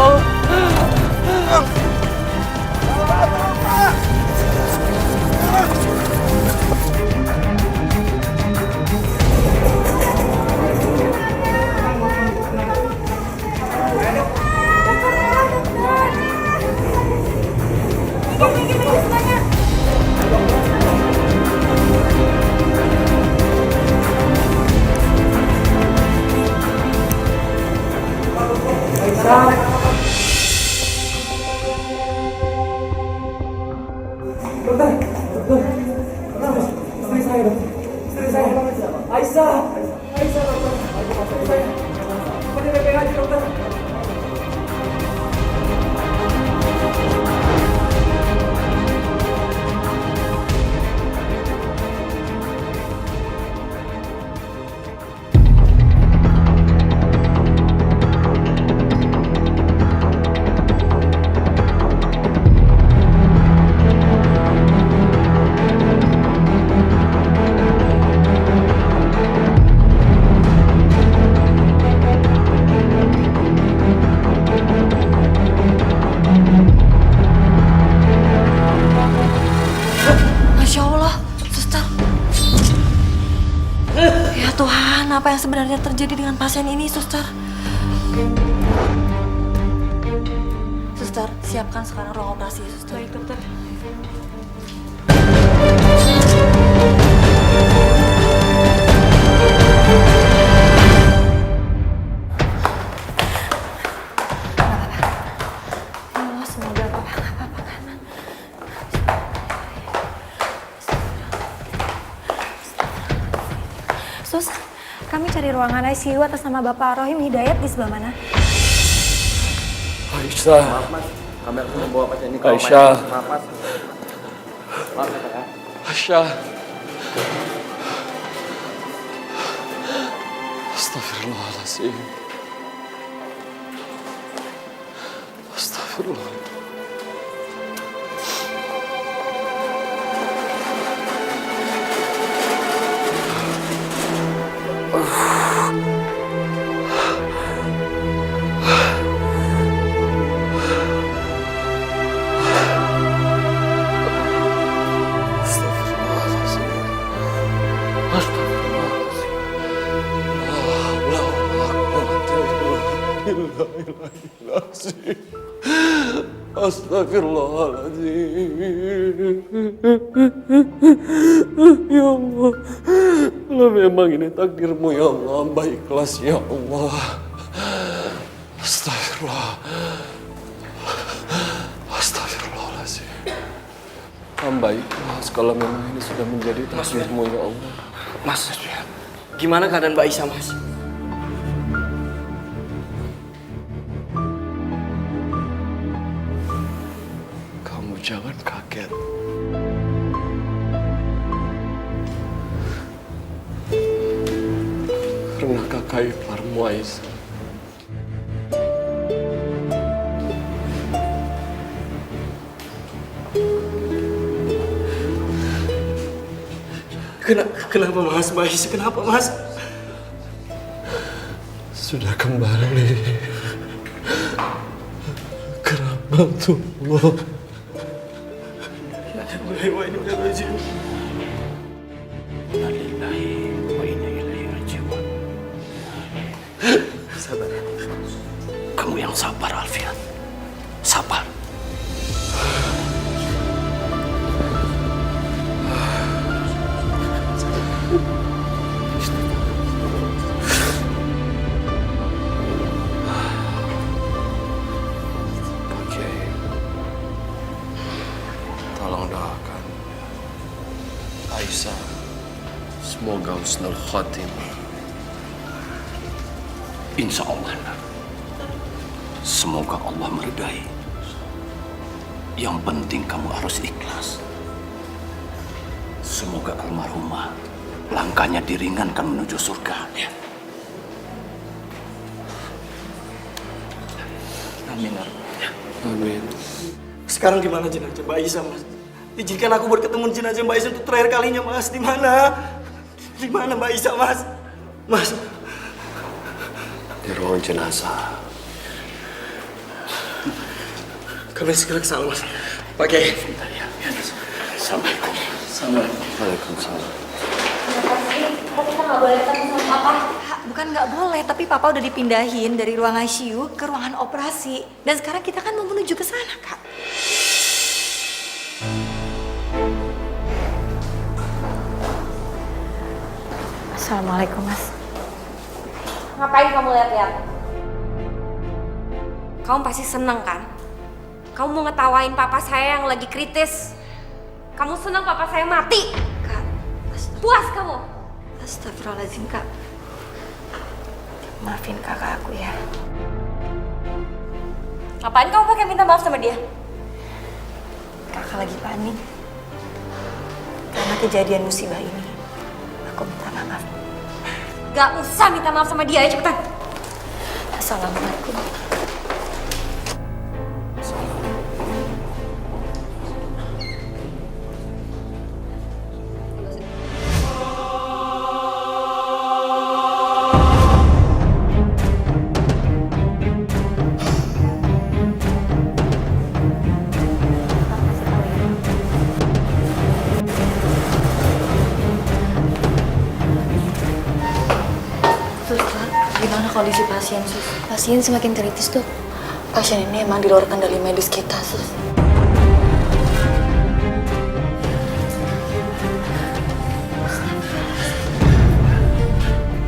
Astagfirullah. Masya Allah, suster. Ya Tuhan, apa yang sebenarnya terjadi dengan pasien ini, suster? Suster, siapkan sekarang ruang operasi, suster. Baik, dokter. Oh, semoga apa-apa kan. Sus, kami cari ruangan ICU atas nama Bapak Rohim Hidayat di sebelah mana? Aisyah. Maaf mas, kami harus membawa pasien ini ke Aisyah. Maaf mas. Maaf ya Pak ya. Aisyah. Astagfirullahaladzim. Astagfirullah. Astagfirullahaladzim. Ya Allah, kalau memang ini takdirmu ya Allah, hamba ikhlas ya Allah. Astagfirullah. Astagfirullahaladzim. Hamba ikhlas kalau memang ini sudah menjadi takdirmu ya Allah. Mas, gimana keadaan Mbak Aisyah mas? Kamu jangan kaget. Karena kakak iparmu Aisyah Kenapa mas? Mbak Aisyah kenapa mas? sudah kembali ke rahmatullah. Sabar. Kamu yang sabar Alfian. Sabar. Tolong doakan Aisyah, semoga husnul khotimah. Insya Allah. Semoga Allah meridai. Yang penting kamu harus ikhlas. Semoga almarhumah langkahnya diringankan menuju surga. Ya. Amin. Ya. Amin. Sekarang gimana jenazah Mbak Aisyah, Mas? Izinkan aku bertemu jenazah Mbak Aisyah untuk terakhir kalinya, Mas. Di mana? Di mana Mbak Aisyah, Mas? Mas. Di ruang jenazah. Kami segera ke sana, Mas. Pak Kiai. Assalamualaikum. Waalaikumsalam. Tapi kita nggak boleh ketemu sama papa. Bukan nggak boleh, tapi papa udah dipindahin dari ruang ICU ke ruangan operasi. Dan sekarang kita kan mau menuju ke sana, Kak. Assalamualaikum, Mas. Ngapain kamu lihat-lihat? Kamu pasti seneng kan? Kamu mau ngetawain papa saya yang lagi kritis. Kamu seneng papa saya mati. Kak, Puas kamu? astagfirullahaladzim, Kak. Maafin kakak aku ya. Ngapain kamu pakai minta maaf sama dia? Kakak lagi panik. Karena kejadian musibah ini. Aku minta maaf. Gak usah minta maaf sama dia ya, cepetan. Assalamualaikum. Suster, gimana kondisi pasien, Sus? Pasien semakin kritis, Dok. Pasien ini emang di luar kendali medis kita, Sus.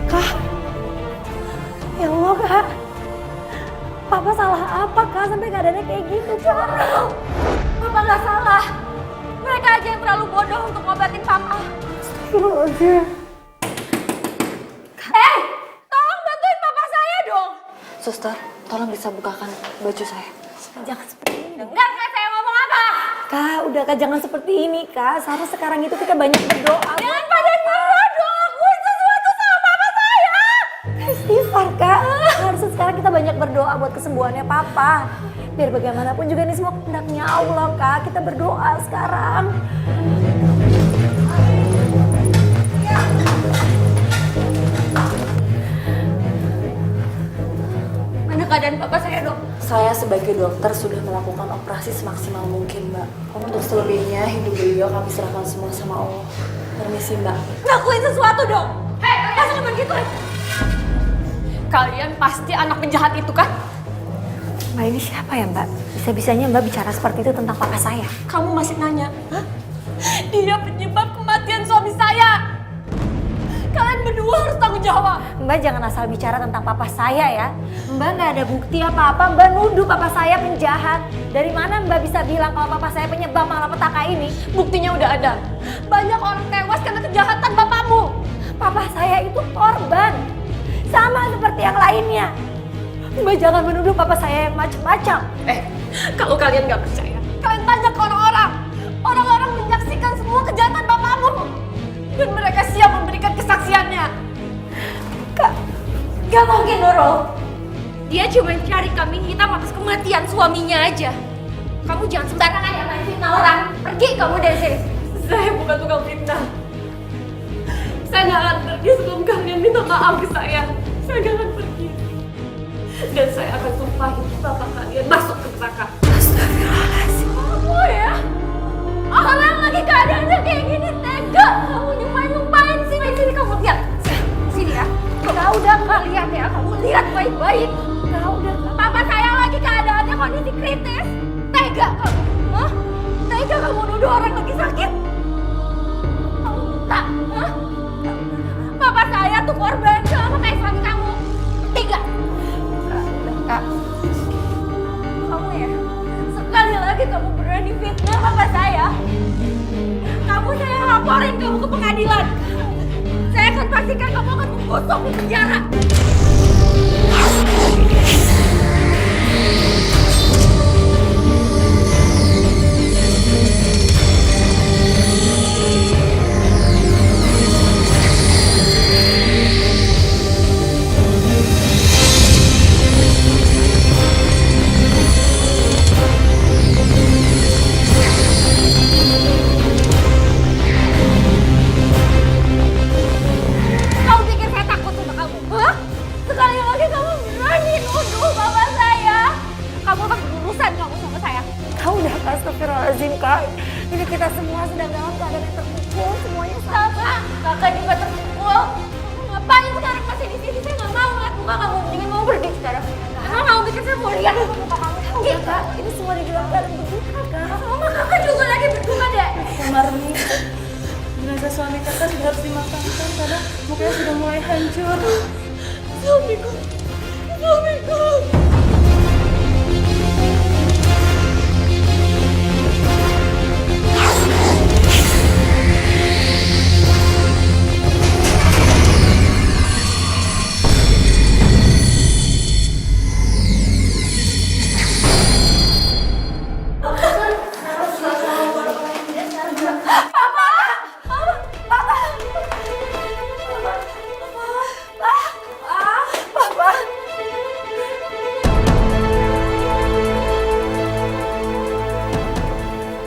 Kak. Ya Allah, Kak. Papa salah apa, Kak? Sampai keadaannya kayak gitu, Kak. Papa gak salah. Mereka aja yang terlalu bodoh untuk ngobatin papa. Astagfirullahaladzim. Tolong bantuin papa saya dong. Suster, tolong bisa bukakan baju saya. Jangan seperti ini. Dengar kan saya ngomong apa? Kak, udah Kak, jangan seperti ini, Kak. Seharusnya sekarang itu kita banyak berdoa. Jangan pada nyerah dong. Lakuin sesuatu sama papa saya. Istighfar, Kak. Harusnya sekarang kita banyak berdoa buat kesembuhannya Papa. Biar bagaimanapun juga ini semua kehendaknya Allah, Kak. Kita berdoa sekarang. Mana keadaan papa saya dong? Saya sebagai dokter sudah melakukan operasi semaksimal mungkin, Mbak. Untuk selebihnya, hidup beliau kami serahkan semua sama Allah. Permisi, Mbak. Lakuin sesuatu dong. Hei, kalian jangan begitu. Kalian pasti anak penjahat itu kan? Mbak, ini siapa ya, Mbak? Bisa-bisanya Mbak bicara seperti itu tentang papa saya. Kamu masih nanya? Hah? Dia penyebab kematian suami saya. Kalian berdua harus tanggung jawab. Mbak jangan asal bicara tentang papa saya ya. Mbak nggak ada bukti apa-apa. Mbak nuduh papa saya penjahat. Dari mana Mbak bisa bilang kalau papa saya penyebab malapetaka ini? Buktinya udah ada. Banyak orang tewas karena kejahatan bapakmu. Papa saya itu korban. Sama seperti yang lainnya. Mbak jangan menuduh papa saya yang macam-macam. Kalau kalian nggak percaya, kalian tanya ke orang-orang. Orang-orang menyaksikan semua kejahatan bapakmu. Dan mereka siap memberikan kesaksiannya. Gak mungkin, Nurul. Dia cuma cari kambing hitam atas kematian suaminya aja. Kamu jangan sembarangan ya main fitnah orang. Pergi kamu dari sini. Saya bukan tukang fitnah. Saya gak akan pergi sebelum kalian minta maaf ke saya. Saya gak akan pergi. Dan saya akan sumpahin bapak kalian masuk ke neraka. Astagfirullahaladzim. Kamu ya? Orang lagi keadaannya kayak gini tega. Kamu nyumpain sini. Sini kamu lihat. Sini ya. Kau udah kalian ya. Kamu lihat baik-baik. Kau udah. Papa saya lagi keadaannya kondisi kritis. Tega kamu. Hah? Tega kamu nuduh orang lagi sakit. Kamu tak. Hah? Papa saya tuh korban sama kayak suami kamu. Tega. Kak. Kamu ya. Sekali lagi kamu berani fitnah papa saya. Kamu saya laporin kamu ke pengadilan. Saya akan pastikan kamu akan membusuk di penjara. Kau pikir saya takut sama kamu? Hah? Kak. Ini kita semua sedang dalam keadaan yang terpukul, semuanya Sama, kakak juga terpukul. Ngapain sekarang masih di sini? Saya nggak mau ngeliat muka kamu. Mendingan mau pergi sekarang. Kakak mau bikin saya mau lihat muka kamu. Iya Kak, ini semua di dalam keadaan berduka Kak. Mama kakak juga lagi berduka deh. Marni, jenazah suami kakak sudah harus dimakamkan karena mukanya sudah mulai hancur. Suamiku, suamiku.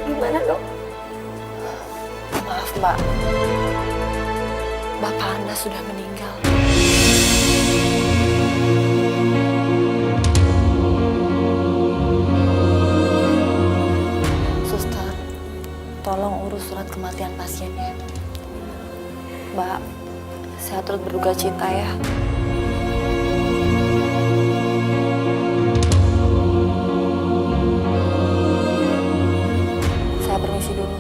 Gimana dok? Maaf Mbak, Bapak Anda sudah meninggal. Suster, tolong urus surat kematian pasiennya. Mbak, saya turut berduka cita ya. Saya permisi dulu.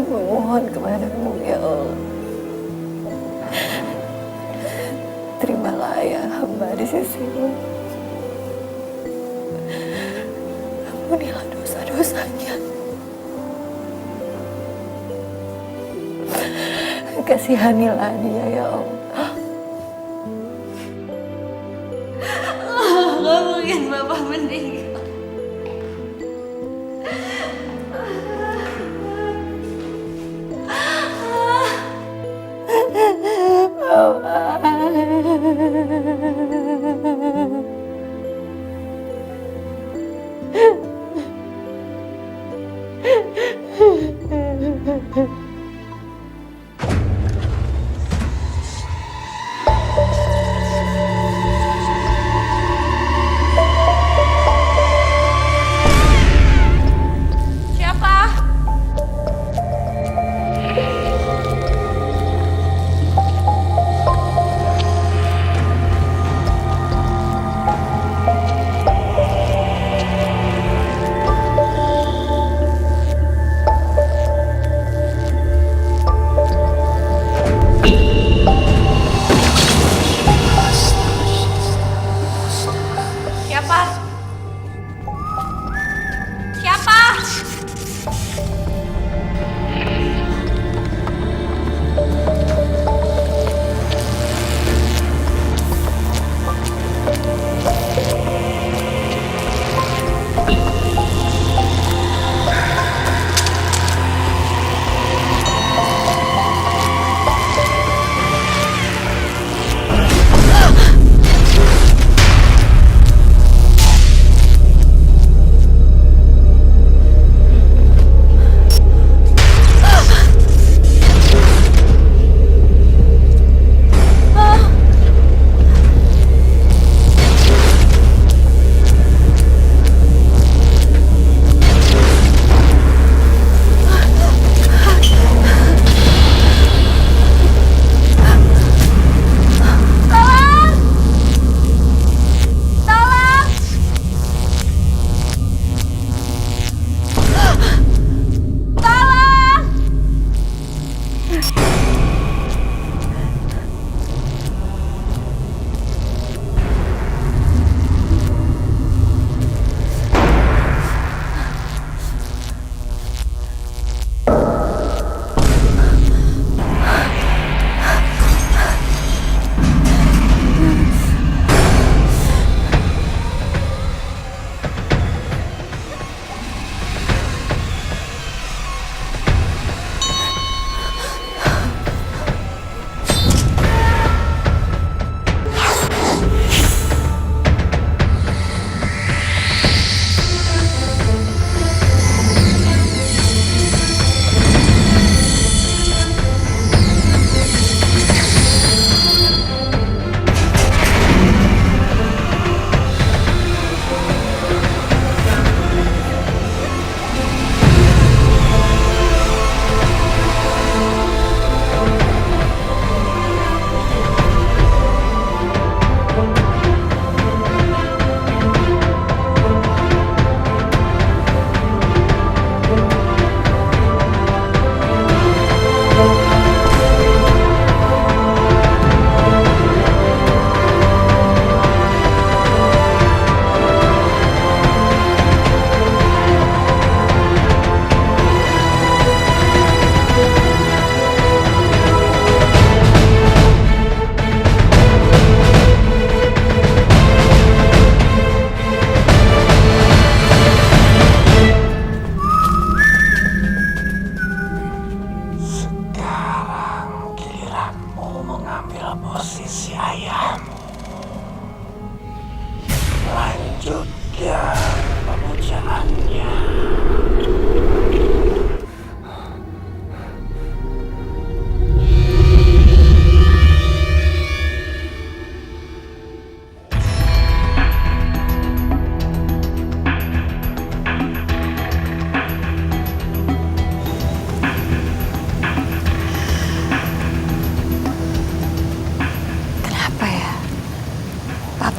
Mohon kepadamu ya Allah. Terimalah ayah hamba di sisimu. Ampunilah dosa-dosanya. Kasihanilah dia ya Allah. Gak mungkin Bapak meninggal.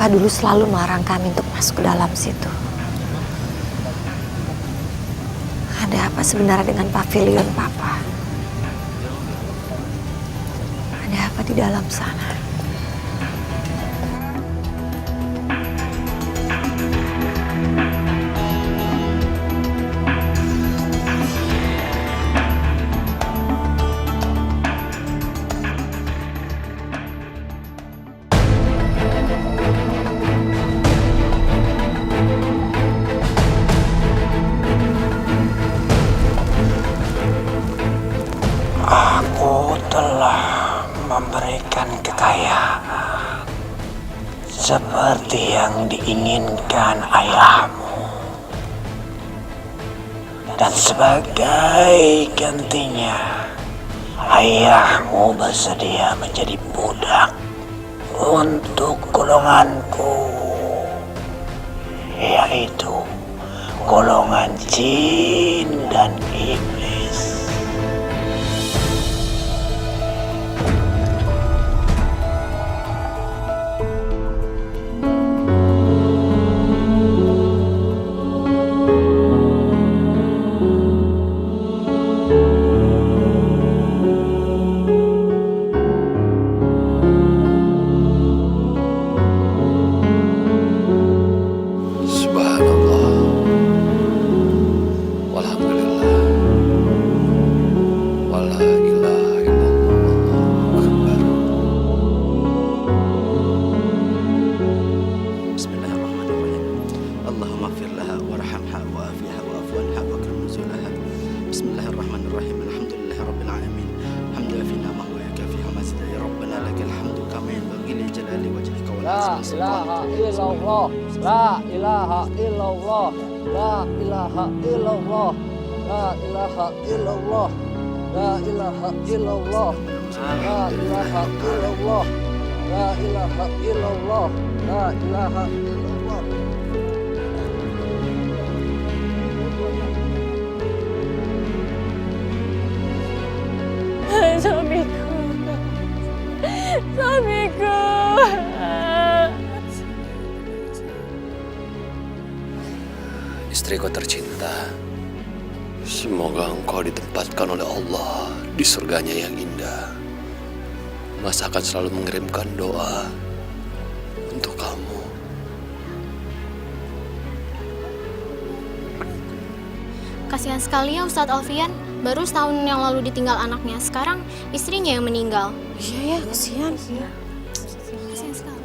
Papa dulu selalu melarang kami untuk masuk ke dalam situ. Ada apa sebenarnya dengan pavilion Papa? Ada apa di dalam sana? Aku telah memberikan kekayaan seperti yang diinginkan ayahmu. Dan sebagai gantinya, ayahmu bersedia menjadi budak untuk golonganku, yaitu golongan jin dan iblis. Subhanallah. Walhamdulillah. Wala ilaha illallah. Allahu akbar. Bismillahirrahmanirrahim. Allahumma ighfir laha warhamha wa'afiha wa'fu anha wa akrim nuzulaha. Bismillahirrahmanirrahim. Alhamdulillahi rabbil alamin. Hamdan fi ni'amahu wa yakafiha mazida ya rabbana lakal hamdu kama yanbaghi li jalali wajhika wa azimi sultanik. La ilaha illallah. La ilaha illallah. La ilaha illallah. La ilaha illallah. La ilaha illallah. La ilaha illallah. La ilaha illallah. Suamiku. Istriku tercinta, semoga engkau ditempatkan oleh Allah di surganya yang indah. Mas akan selalu mengirimkan doa untuk kamu. Kasihan sekali ya Ustadz Alfian. Baru setahun yang lalu ditinggal anaknya. Sekarang istrinya yang meninggal. Iya ya, kasihan. Kasihan sekali.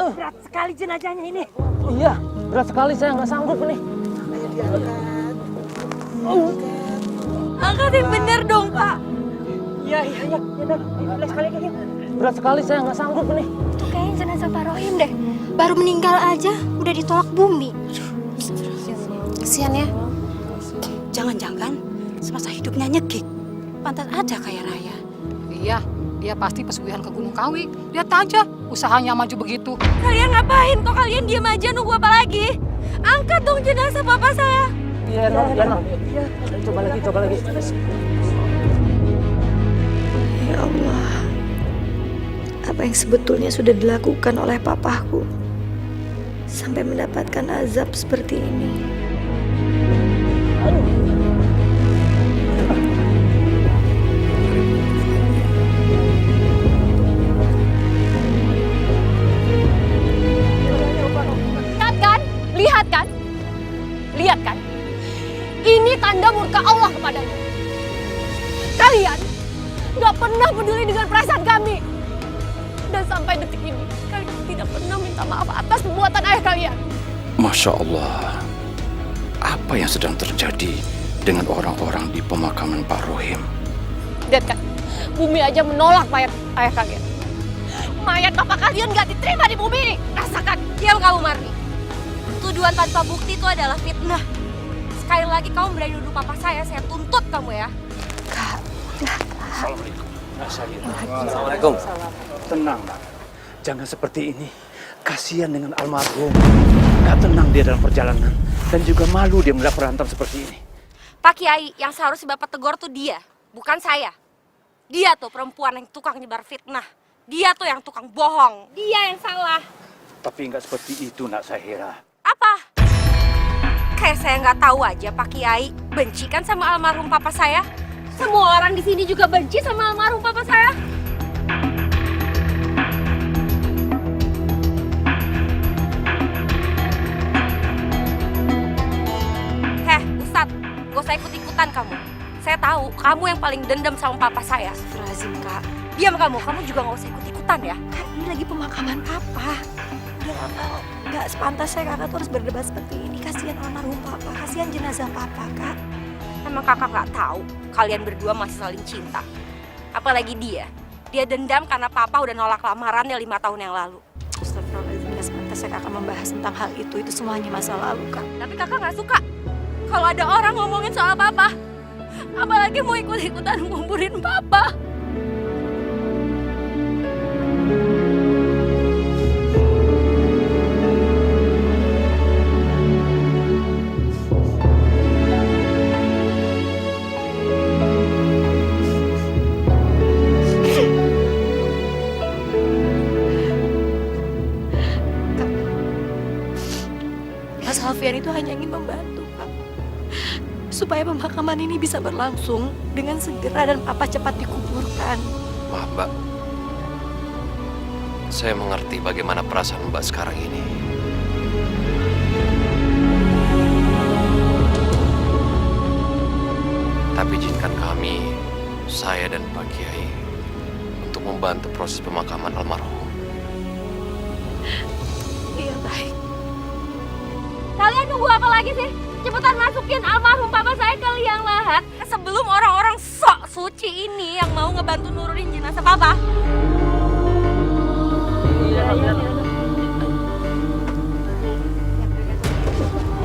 Berat sekali jenazahnya ini. Iya, berat sekali, saya nggak sanggup nih. Angkatin bener dong, Pak. Iya, berat sekali, saya nggak sanggup nih. Itu kayaknya jenazah Pak Rohim deh. Baru meninggal aja udah ditolak bumi. Kasihan ya. Jangan-jangan semasa hidupnya nyegik. Pantas aja kayak Raya. Iya, dia pasti pesugihan ke Gunung Kawi. Lihat aja, usahanya maju begitu. Kalian ngapain? Kok kalian diam aja nunggu apa lagi? Angkat dong jenazah papa saya. Iya, Noh. Iya, coba lagi. Ya Allah, apa yang sebetulnya sudah dilakukan oleh papaku sampai mendapatkan azab seperti ini? Lihat kan? Ini tanda murka Allah kepadanya. Kalian gak pernah peduli dengan perasaan kami. Dan sampai detik ini, kalian tidak pernah minta maaf atas perbuatan ayah kalian. Masya Allah, apa yang sedang terjadi dengan orang-orang di pemakaman Pak Rohim? Lihat kan, bumi aja menolak mayat ayah kalian. Mayat bapak kalian gak diterima di bumi ini. Rasakan. Diam kamu, Marni. Tuduhan tanpa bukti itu adalah fitnah. Sekali lagi kamu berani nuduh papa saya tuntut kamu ya. Kak, Assalamualaikum. Tenang, Nak. Jangan seperti ini. Kasihan dengan almarhum. Gak tenang dia dalam perjalanan. Dan juga malu dia melihat berantem seperti ini. Pak Kiai, yang seharusnya bapak tegur tuh dia, bukan saya. Dia tuh perempuan yang tukang nyebar fitnah. Dia tuh yang tukang bohong. Dia yang salah. Tapi nggak seperti itu, Nak Sahira. Apa? Kayak saya nggak tahu aja Pak Kiai benci kan sama almarhum papa saya. Semua orang di sini juga benci sama almarhum papa saya. Heh, Ustadz, gak usah ikut-ikutan kamu. Saya tahu kamu yang paling dendam sama papa saya. Astagfirullahaladzim, Kak. Diam kamu juga gak usah ikut-ikutan ya. Kan ini lagi pemakaman papa. Udah lama nggak sepantasnya kakak tuh harus berdebat seperti ini. Kasihan almarhum papa, kasihan jenazah papa, Kak. Emang kakak nggak tahu kalian berdua masih saling cinta. Apalagi dia dendam karena papa udah nolak lamarannya 5 tahun yang lalu. Astagfirullahaladzim, nggak sepantasnya kakak membahas tentang hal itu. Itu semuanya masa lalu, Kak. Tapi kakak nggak suka kalau ada orang ngomongin soal papa. Apalagi mau ikut-ikutan nguburin papa. Mas Alfian itu hanya ingin membantu, Kak. Supaya pemakaman ini bisa berlangsung dengan segera dan papa cepat dikuburkan. Maaf, Mbak. Saya mengerti bagaimana perasaan Mbak sekarang ini. Tapi izinkan kami, saya dan Pak Kiai, untuk membantu proses pemakaman almarhum. Iya, baik. Kalian nunggu apa lagi sih? Cepetan masukin almarhum papa saya ke liang lahat sebelum orang-orang sok suci ini yang mau ngebantu nurunin jenazah papa.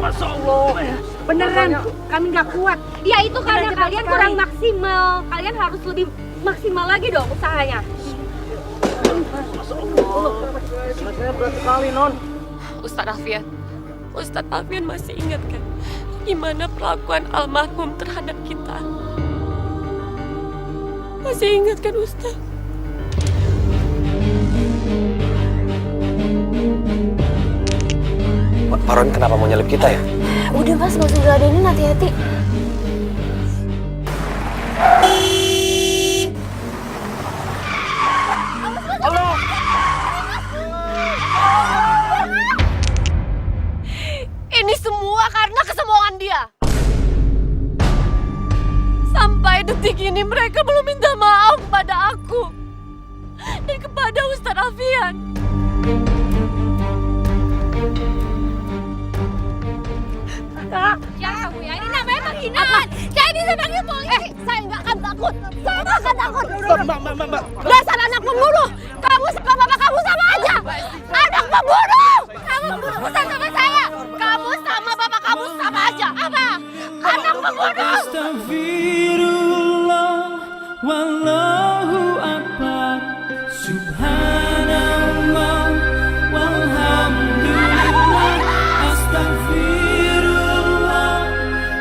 Masya Allah. Beneran, kami nggak kuat. Ya itu karena kalian kurang maksimal. Kalian harus lebih maksimal lagi dong usahanya. Masya Allah. Jenazahnya berat sekali, Non. Ustadz Alfian masih ingat kan gimana perlakuan almarhum terhadap kita? Masih ingat kan Ustadz? Pak Ron kenapa mau nyelip kita ya? Udah Mas, gak usah diladenin, hati-hati. Ini semua karena kesombongan dia. Sampai detik ini mereka belum minta maaf pada aku dan kepada Ustadz Alfian. Kak, jangan kamu ya. Ini namanya penghinaan. Saya bisa panggil polisi. Saya nggak akan takut. Saya nggak akan takut. Mbak. Dasar anak pembunuh. Kamu sama bapak kamu sama aja. Anak pembunuh. Kamu berurusan sama saya. Kamu sama bapak kamu sama aja. Apa? Anak pembunuh. Astagfirullah, wallahu akbar, subhanallah, walhamdulillah, astagfirullah,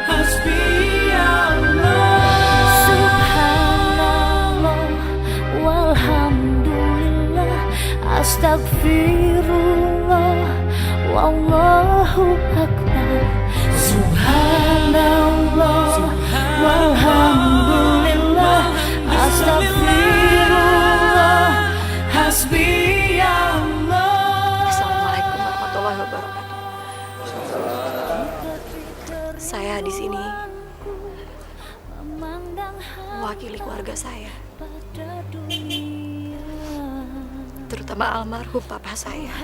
hasbiyallah. Subhanallah, walhamdulillah, astagfirullah, wallahu akbar. Subhanallah, walhamdulillah, astagfirullah, hasbiyallah. Assalamualaikum warahmatullahi wabarakatuh. Saya di sini mewakili keluarga saya, terutama almarhum papa saya.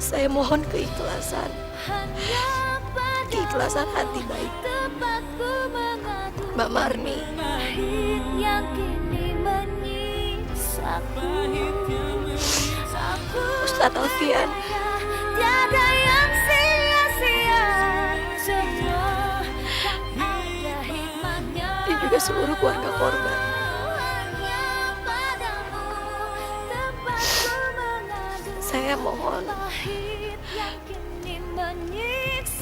Saya mohon keikhlasan hati baik Mbak Marni, Ustadz Alfian, dan juga seluruh keluarga korban. Saya mohon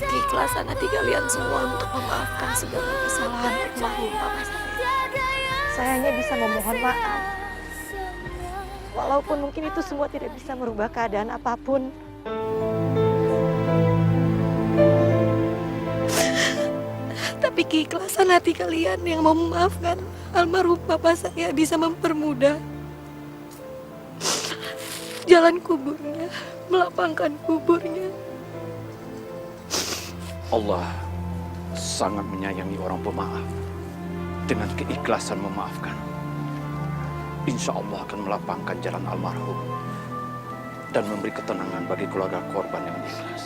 Keikhlasan hati kalian semua untuk memaafkan segala kesalahan almarhum papa saya. Saya hanya bisa memohon maaf. Walaupun mungkin itu semua tidak bisa merubah keadaan apapun. Tapi keikhlasan hati kalian yang mau memaafkan almarhum papa saya bisa mempermudah jalan kuburnya, melapangkan kuburnya. Allah sangat menyayangi orang pemaaf. Dengan keikhlasan memaafkan, insya Allah akan melapangkan jalan almarhum dan memberi ketenangan bagi keluarga korban yang ikhlas.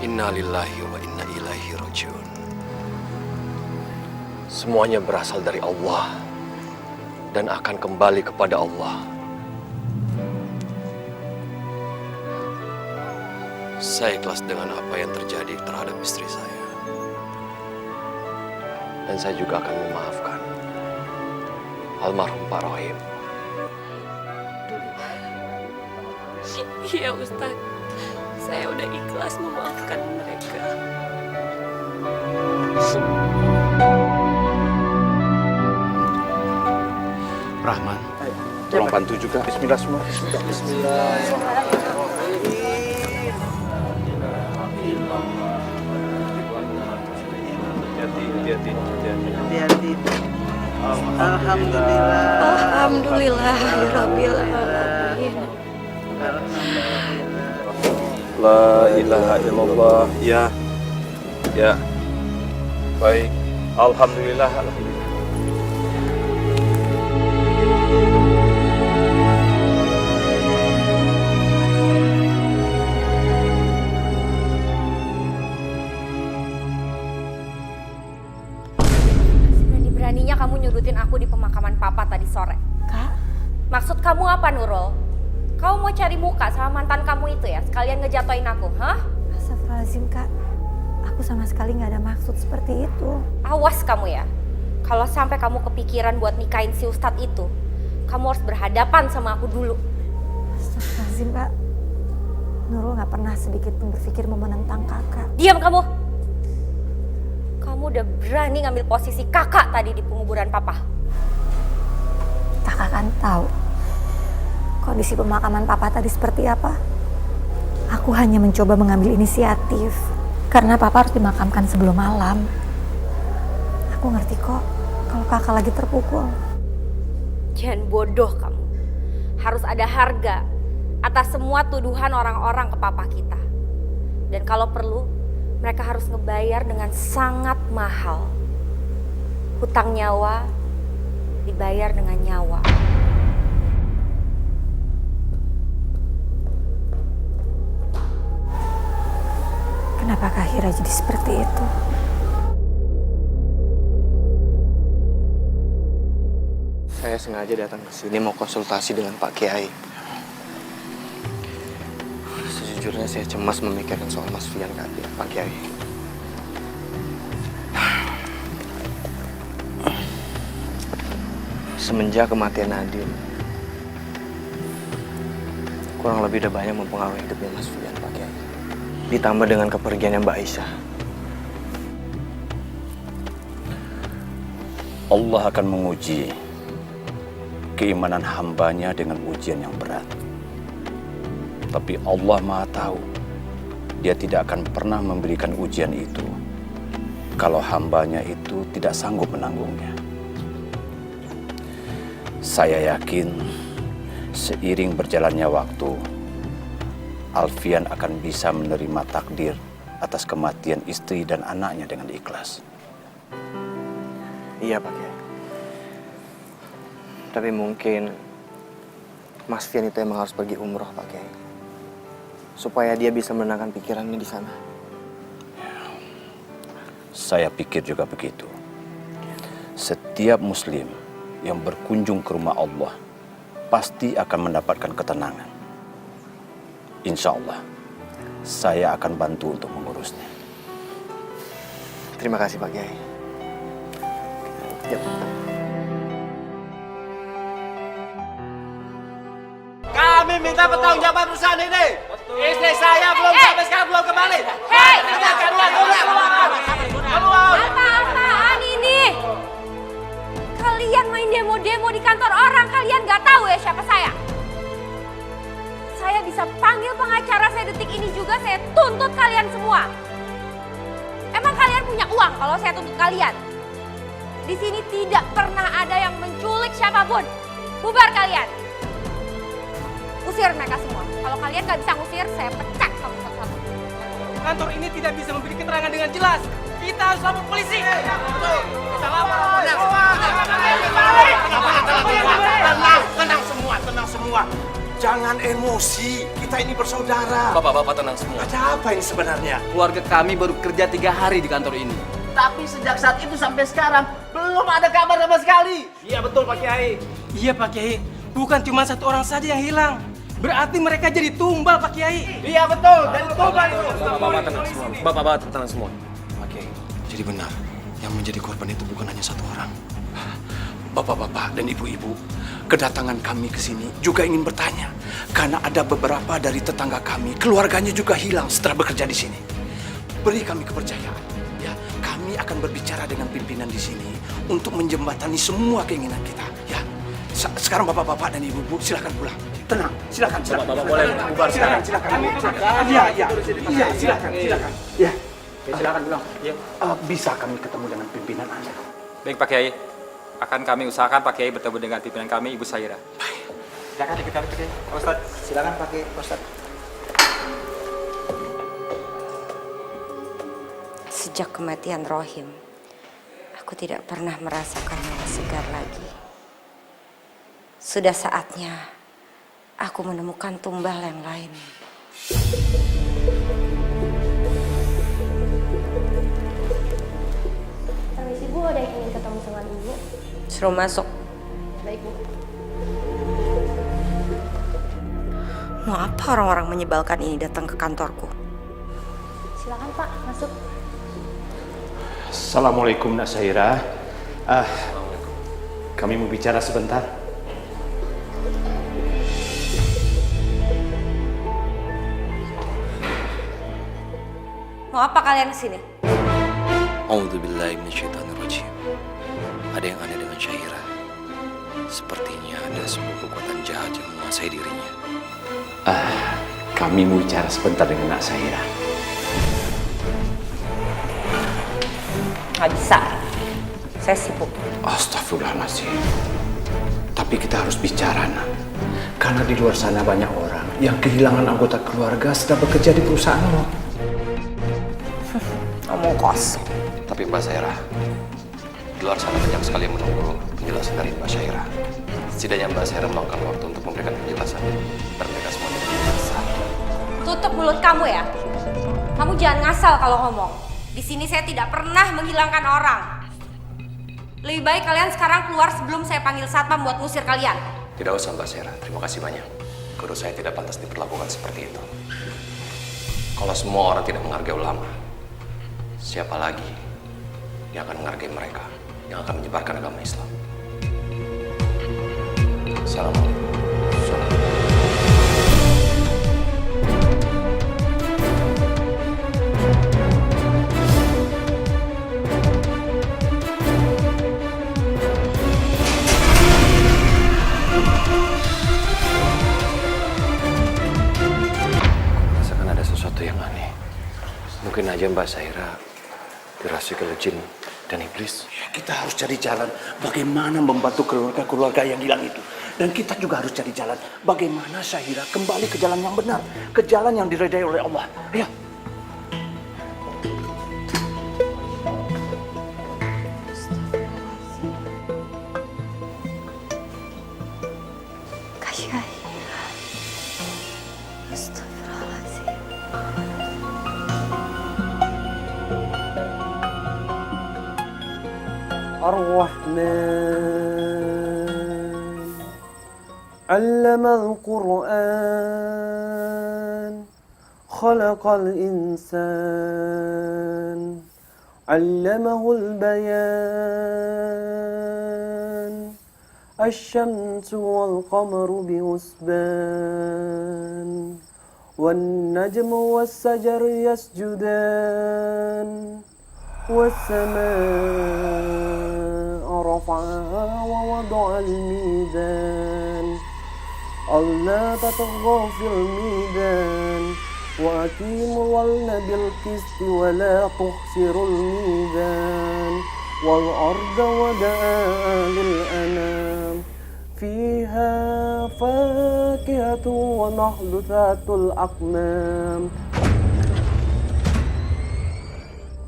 Inna lillahi wa inna ilaihi rajiun. Semuanya berasal dari Allah dan akan kembali kepada Allah. Saya ikhlas dengan apa yang terjadi terhadap istri saya. Dan saya juga akan memaafkan almarhum Pak Rohim. Iya Ustaz, saya udah ikhlas memaafkan mereka. Rahman, tolong bantu juga. Bismillah semua. Hati-hati. Alhamdulillah. Alhamdulillah, Rabbil Alamin. La ilaha illallah. Ya. Baik. Alhamdulillah. Beraninya kamu nyudutin aku di pemakaman papa tadi sore. Kak? Maksud kamu apa, Nurul? Kamu mau cari muka sama mantan kamu itu ya? Sekalian ngejatoin aku, hah? Astagfirullahaladzim, Kak. Aku sama sekali nggak ada maksud seperti itu. Awas kamu ya. Kalau sampai kamu kepikiran buat nikahin si Ustadz itu, kamu harus berhadapan sama aku dulu. Astagfirullahaladzim, Kak. Nurul nggak pernah sedikit pun berpikir mau menentang kakak. Diam kamu! Kamu udah berani ngambil posisi kakak tadi di penguburan papa. Kakak kan tahu kondisi pemakaman papa tadi seperti apa. Aku hanya mencoba mengambil inisiatif karena papa harus dimakamkan sebelum malam. Aku ngerti kok kalau kakak lagi terpukul. Jangan bodoh kamu. Harus ada harga atas semua tuduhan orang-orang ke papa kita. Dan kalau perlu, mereka harus ngebayar dengan sangat mahal. Hutang nyawa dibayar dengan nyawa. Kenapa Kak Hira jadi seperti itu? Saya sengaja datang ke sini mau konsultasi dengan Pak Kiai. Sejujurnya saya cemas memikirkan soal Mas Fian, Pak Kiai. Semenjak kematian Nadine, kurang lebih udah banyak mempengaruhi hidupnya Mas Fian, Pak Kiai. Ditambah dengan kepergiannya Mbak Aisyah. Allah akan menguji keimanan hambanya dengan ujian yang berat. Tapi Allah Maha Tahu, Dia tidak akan pernah memberikan ujian itu kalau hambanya itu tidak sanggup menanggungnya. Saya yakin seiring berjalannya waktu, Alfian akan bisa menerima takdir atas kematian istri dan anaknya dengan ikhlas. Iya, Pak Kiai. Tapi mungkin Mas Fian itu emang harus pergi umroh, Pak Kiai. Supaya dia bisa menenangkan pikirannya di sana. Saya pikir juga begitu. Setiap muslim yang berkunjung ke rumah Allah pasti akan mendapatkan ketenangan. Insya Allah, saya akan bantu untuk mengurusnya. Terima kasih, Pak Kiai. Yap. Kami minta pertanggungjawaban perusahaan ini. Istri saya belum sampai sekarang belum kembali. Hei, Keluar. apa-apaan ini? Kalian main demo-demo di kantor orang, kalian nggak tahu ya siapa saya? Saya bisa panggil pengacara saya detik ini juga, saya tuntut kalian semua. Emang kalian punya uang kalau saya tuntut kalian? Di sini tidak pernah ada yang menculik siapapun. Bubar kalian. Usir mereka semua. Kalau kalian nggak bisa ngusir, saya pecat kamu satu-satu. Kantor ini tidak bisa memberi keterangan dengan jelas. Kita harus lapor polisi. Kita lapor. Tenang semua. Jangan emosi. Kita ini bersaudara. Bapak-bapak tenang semua. Ada apa ini sebenarnya? Keluarga kami baru kerja 3 hari di kantor ini. Tapi sejak saat itu sampai sekarang belum ada kabar sama sekali. Iya betul Pak Kiai. Iya Pak Kiai, bukan cuma 1 orang saja yang hilang. Berarti mereka jadi tumbal Pak Kiai. Iya betul, dari tumbal itu. Bapak-bapak tenang semua. Bapak-bapak tenang semua. Oke. Jadi benar, yang menjadi korban itu bukan hanya 1 orang. Bapak-bapak dan ibu-ibu, kedatangan kami ke sini juga ingin bertanya. Karena ada beberapa dari tetangga kami, keluarganya juga hilang setelah bekerja di sini. Beri kami kepercayaan. Ya, kami akan berbicara dengan pimpinan di sini untuk menjembatani semua keinginan kita. Ya, sekarang bapak-bapak dan ibu-ibu silakan pulang. Tenang, silakan. Bapak-bapak boleh bubar sekarang. Silakan. Iya, silakan. Ya, silakan pulang. Ya. Bisa kami ketemu dengan pimpinan Anda? Baik Pak Kiai, akan kami usahakan Pak Kiai bertemu dengan pimpinan kami, Ibu Saira. Baik. Silakan ikut kami Pak Kiai. Pak Ustaz. Silakan Pak Kiai, Ustaz. Sejak kematian Rohim, aku tidak pernah merasakan nyawa segar lagi. Sudah saatnya aku menemukan tumbal yang lain. Permisi Bu, ada yang ingin ketemu sama Ibu. Suruh masuk. Baik Bu. Mau apa orang-orang menyebalkan ini datang ke kantorku? Silakan Pak, masuk. Assalamualaikum Nak Saira. Kami mau bicara sebentar. Mau apa kalian kesini? A'udzubillahi minasyaitonirrajim. Ada yang aneh dengan Syaira. Sepertinya ada sebuah kekuatan jahat yang menguasai dirinya. Kami mau bicara sebentar dengan Nak Saira. Nggak bisa. Saya sibuk. Astagfirullahaladzim. Tapi kita harus bicara, Nak. Karena di luar sana banyak orang yang kehilangan anggota keluarga setelah bekerja di perusahaanmu. Ngomong kosong. Tapi Mbak Saira, di luar sana banyak sekali yang menunggu penjelasan dari Mbak Saira. Setidaknya Mbak Saira meluangkan waktu untuk memberikan penjelasan. Dan mereka semua tidak menyesal. Tutup mulut kamu ya. Kamu jangan ngasal kalau ngomong. Di sini saya tidak pernah menghilangkan orang. Lebih baik kalian sekarang keluar sebelum saya panggil satpam buat ngusir kalian. Tidak usah Mbak Saira, terima kasih banyak. Guru saya tidak pantas diperlakukan seperti itu. Kalau semua orang tidak menghargai ulama, siapa lagi yang akan menghargai mereka, yang akan menyebarkan agama Islam? Assalamualaikum. Rasakan ada sesuatu yang aneh. Mungkin aja Mbak Saira dirasuki oleh jin dan iblis. Kita harus cari jalan bagaimana membantu keluarga-keluarga yang hilang itu. Dan kita juga harus cari jalan bagaimana Syahira kembali ke jalan yang benar, ke jalan yang diridai oleh Allah. Ayo. الرحمن علم القرآن خلق الإنسان علمه البيان الشمس والقمر بحسبان والنجم والشجر يسجدان والسماء رفعها ووضع الميزان ألا تطغوا في الميزان وأقيموا الوزن بالقسط ولا تخسروا الميزان والأرض وضعها للأنام فيها فاكهة ونخل ذات الأكمام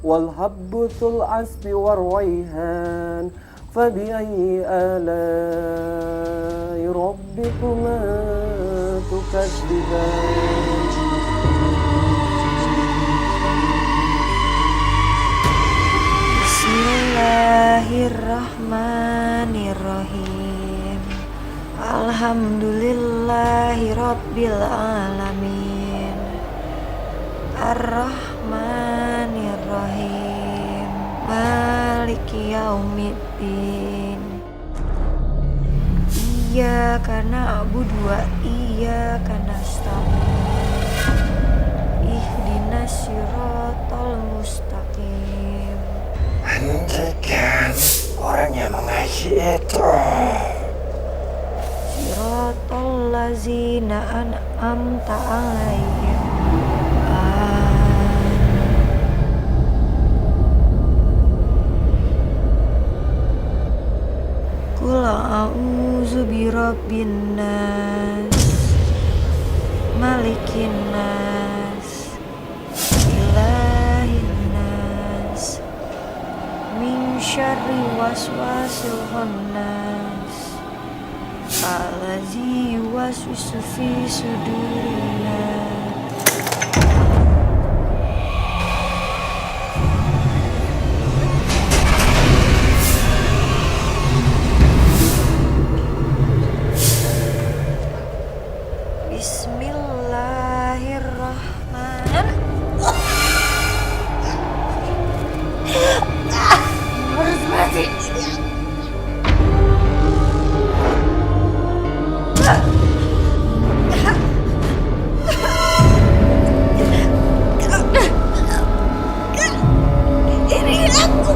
والحب ذو العصف والريحان فبأي آلاء ربكما تكذبان Bismillahirrahmanirrahim. Alhamdulillahi Rabbil Alamin. Ar-Rahmanirrahim. Maliki Yaumiddin. Iyyaka na'budu wa iyyaka nasta'in. Ihdinas siratal mustaqim. Hentikan orang yang mengaji itu. Siratal lazina an'amta alaihim. Qul a'udzu birabbin nas, malikin nas, ilahin nas, min syarri waswasil khannas, allazi yuwaswisu fi sudurin nas. Harus mati. Ini aku.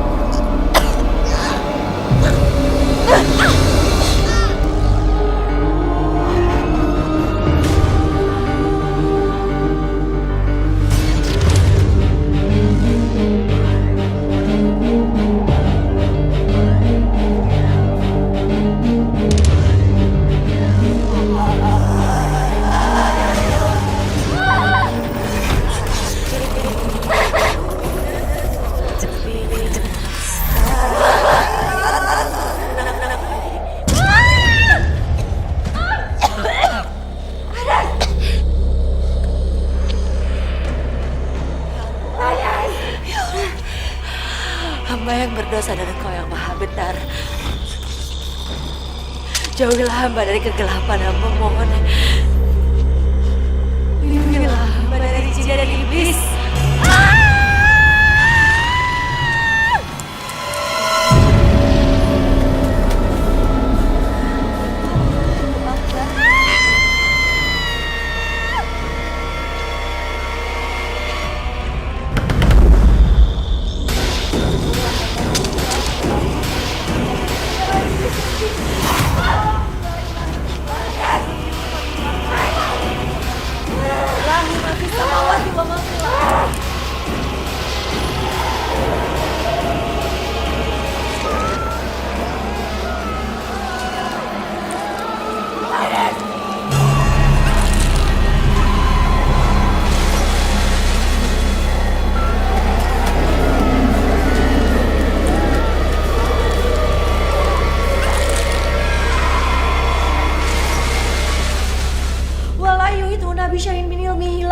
Hamba yang berdosa dan Engkau yang maha benar. Jauhilah hamba dari kegelapan, hamba mohon. Lindungilah hamba dari jin dan iblis.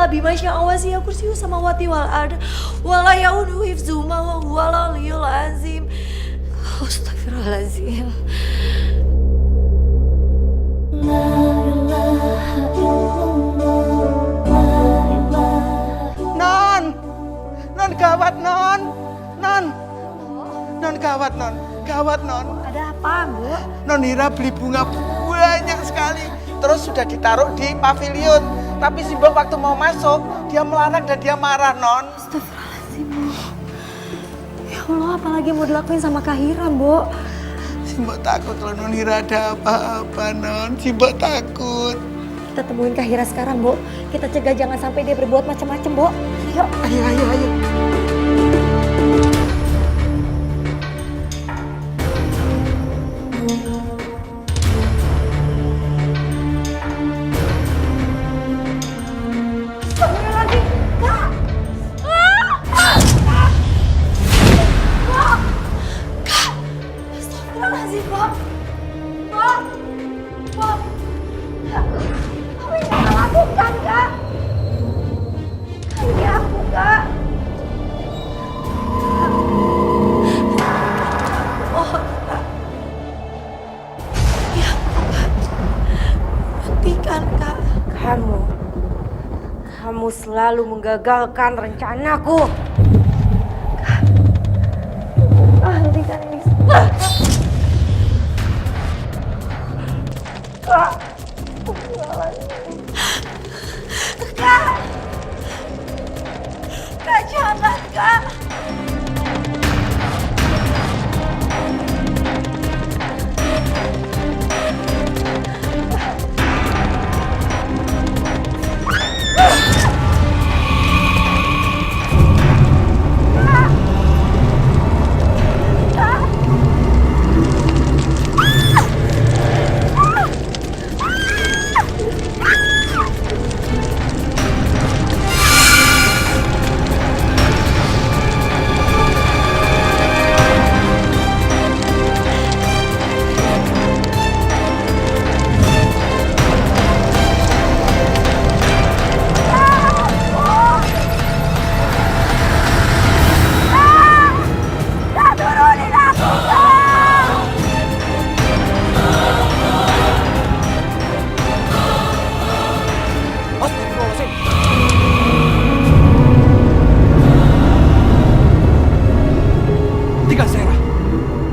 Bima sya'awasi ya kursiyu samawati wal ard wala yaudu hifzuma wa huwal aliyul azim. Astagfirullahalazim. Non gawat non Non gawat non. Ada apa, Bu? Non Hira beli bunga banyak sekali. Terus sudah ditaruh di pavilion. Tapi si Mbok waktu mau masuk, dia melarang dan dia marah, Non. Astagfirullahaladzim, Bu. Ya Allah, apalagi mau dilakuin sama Kak Hira, Bu? Si Mbok takut kalau Non Hira ada apa-apa, Non. Si Mbok takut. Kita temuin Kak Hira sekarang, Bu. Kita cegah jangan sampai dia berbuat macam-macam, Bu. Yuk. Ayo. Kamu selalu menggagalkan rencanaku. Hentikan ini. Kak. Kak, jangan, Kak.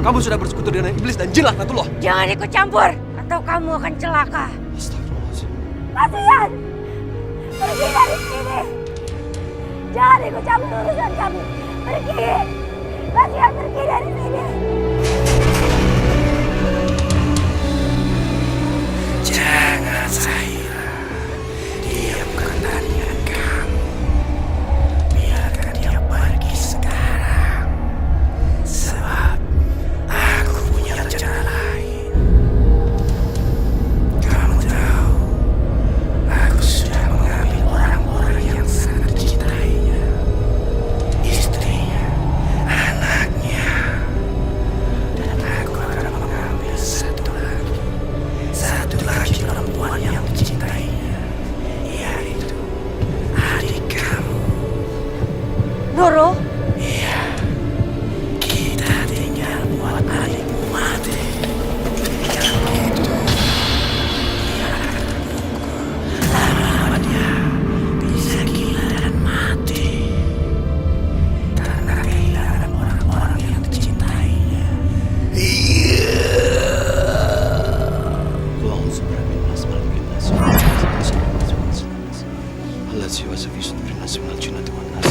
Kamu sudah bersekutu dengan iblis dan jin laknatullah. Jangan ikut campur, atau kamu akan celaka. Astagfirullahaladzim. Kasihan. Pergi dari sini. Jangan ikut campur urusan kamu. Pergi. Kasihan, pergi dari sini. Jangan Syahira, diamkan tarian kamu. Biarkan dia pergi sekarang. Sebab aku punya rencana lain. Kamu tahu, aku sudah mengambil orang-orang yang sangat dicintainya. Istrinya, anaknya. Dan aku akan mengambil satu lagi perempuan yang dicintainya, yaitu adik kamu. Nurul? Iya, kita tinggal buat adikmu mati. Yang itu, dia akan terpukul. Lama-lama dia bisa gila dan mati. Karena kehilangan orang-orang yang dicintainya. Iya. الذي وسوس في صدور الناس من الجنة والناس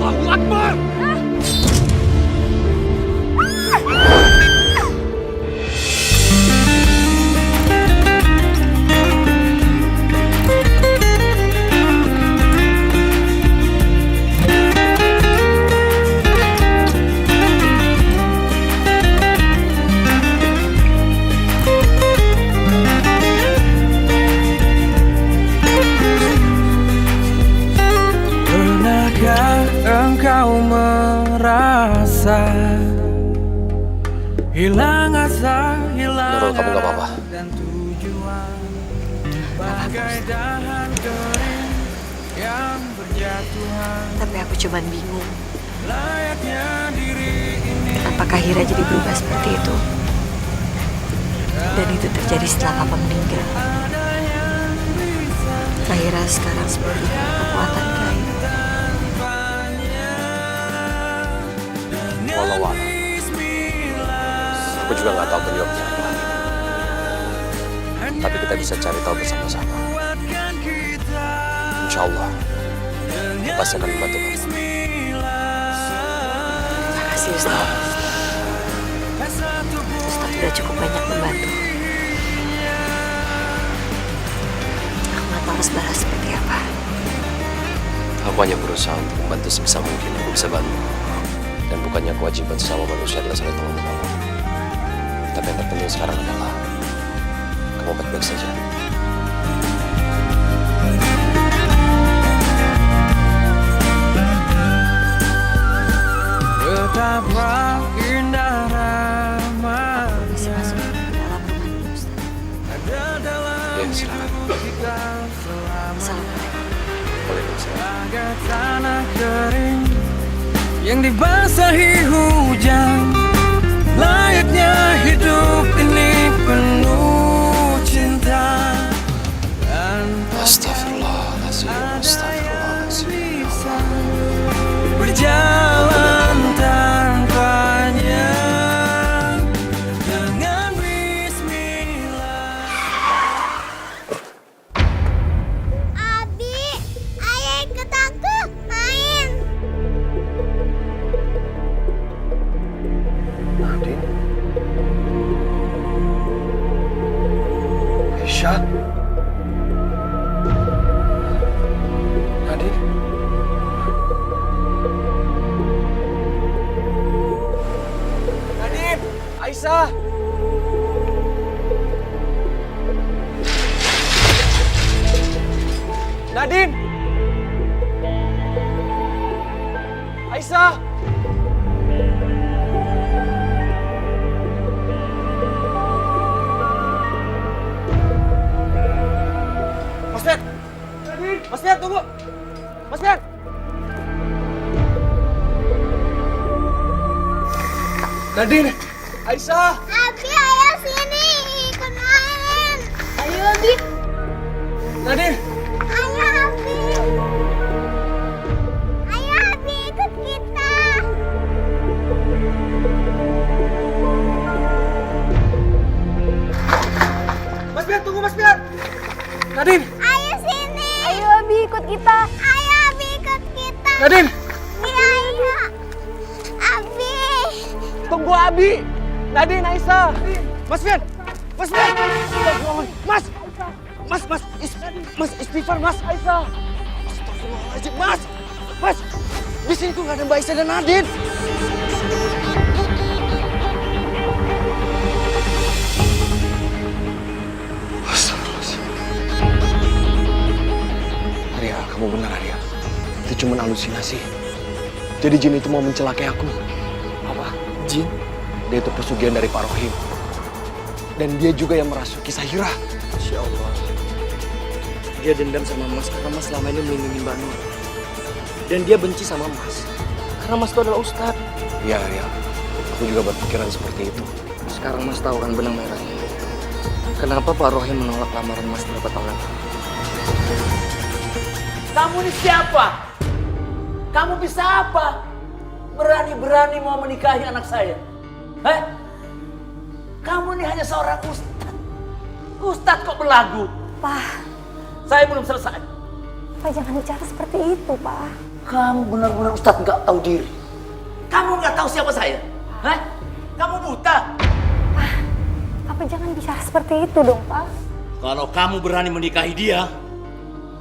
Allahu Akbar. Engkau merasa hilang asa, hilang Nurul, kamu gak apa-apa? dan tujuan, bagai dahan kering yang berjatuhan. Tapi aku cuman bingung. Layaknya diri ini. Apakah Hira jadi berubah seperti itu? Dan itu terjadi setelah papa meninggal. Zahira sekarang seperti kekuatan Kiai. Walau aku juga nggak tahu penyebabnya apa. Tapi kita bisa cari tahu bersama-sama. Insya Allah, pasti akan membantu kamu. Terima kasih Ustaz. Ustaz sudah cukup banyak membantu. Aku nggak tahu harus balas seperti apa. Aku hanya berusaha untuk membantu sebisa mungkin aku bisa bantu. Dan bukannya kewajiban sesama manusia adalah saling tolong-menolong. Tapi yang terpenting sekarang adalah kamu baik-baik saja. Betapa indah ramah. Bisa masuk ke dalam rumah ini, Ustaz. Ya, silakan. Assalamualaikum. Waalaikumsalam. Bagai tanah kering yang dibasahi hujan, layaknya hidup ini penuh cinta. Astagfirullahaladzim, astagfirullahaladzim. Berjalan tanpanya dengan bismillah. Abi, ayah ikut aku main. Nadine? Aisyah? Nadine? Nadine! Aisyah! Nadine! Aisyah! Mas Fian! Mas Fian, tunggu! Mas Fian! Nadine! Aisyah! Abi, ayah sini ikut main. Ayo Abi. Nadine! Ayo Abi. Ayo Abi ikut kita. Mas Fian, tunggu Mas Fian! Nadine! Ayo sini. Ayo Abi ikut kita. Ayo Abi ikut kita. Nadine! Ayo. Abi. Tunggu Abi! Nadine, Aisyah! Mas Fian! Mas Fian! Mas! Mas istighfar, Mas Aisyah! Astagfirullahaladzim, Mas! Mas! Di sini tuh nggak ada Mbak Aisyah dan Nadine! Astagfirullahaladzim. Arya, kamu benar Arya. Itu cuma halusinasi. Jadi jin itu mau mencelakai aku. Apa? Jin? Dia itu pesugihan dari Pak Rohim. Dan dia juga yang merasuki Zahira. Masya Allah. Dia dendam sama Mas karena Mas selama ini melindungi Mbak Nur. Dan dia benci sama Mas karena Mas itu adalah Ustadz. Iya, Arya. Aku juga berpikiran seperti itu. Sekarang Mas tahu kan benang merahnya. Kenapa Pak Rohim menolak lamaran Mas berapa tahun lalu? Kamu ini siapa? Kamu bisa apa? Berani-berani mau menikahi anak saya? Hah? Kamu ini hanya seorang ustadz. Ustadz kok berlagu? Pak. Saya belum selesai. Pak jangan bicara seperti itu, Pak. Kamu benar-benar ustadz nggak tahu diri. Kamu nggak tahu siapa saya? Hah? Kamu buta? Pak jangan bicara seperti itu dong, Pak. Kalau kamu berani menikahi dia,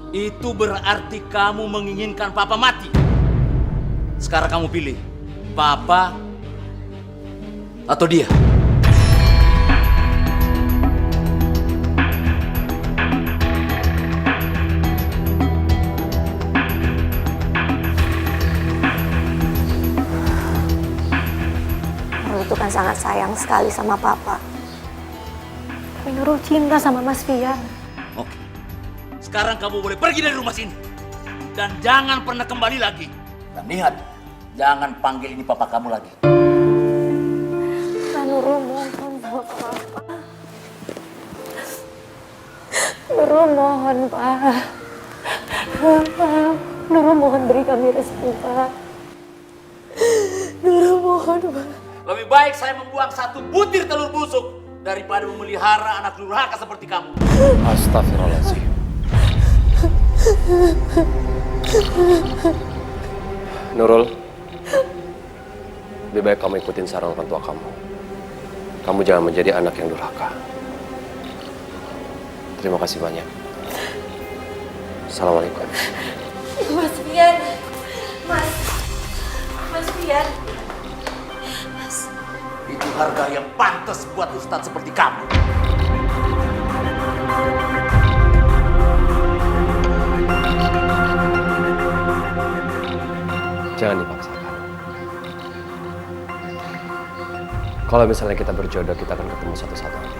itu berarti kamu menginginkan Papa mati. Sekarang kamu pilih, Papa atau dia? Nurul itu kan sangat sayang sekali sama Papa. Tapi Nurul cinta sama Mas Fian. Oke. Sekarang kamu boleh pergi dari rumah sini. Dan jangan pernah kembali lagi. Dan lihat, jangan panggil ini papa kamu lagi. Nurul mohon sama Papa. Nurul mohon, Pak. Nurul mohon beri kami restu, Pak. Nurul mohon, Pak. Lebih baik saya membuang satu butir telur busuk daripada memelihara anak durhaka seperti kamu. Astagfirullahaladzim. Nurul, lebih baik kamu ikutin saran orang tua kamu. Kamu jangan menjadi anak yang durhaka. Terima kasih banyak. Assalamualaikum. Mas Fian. Mas Fian. Itu harga yang pantas buat ustadz seperti kamu. Jangan dipaksakan. Kalau misalnya kita berjodoh, kita akan ketemu satu saat nanti.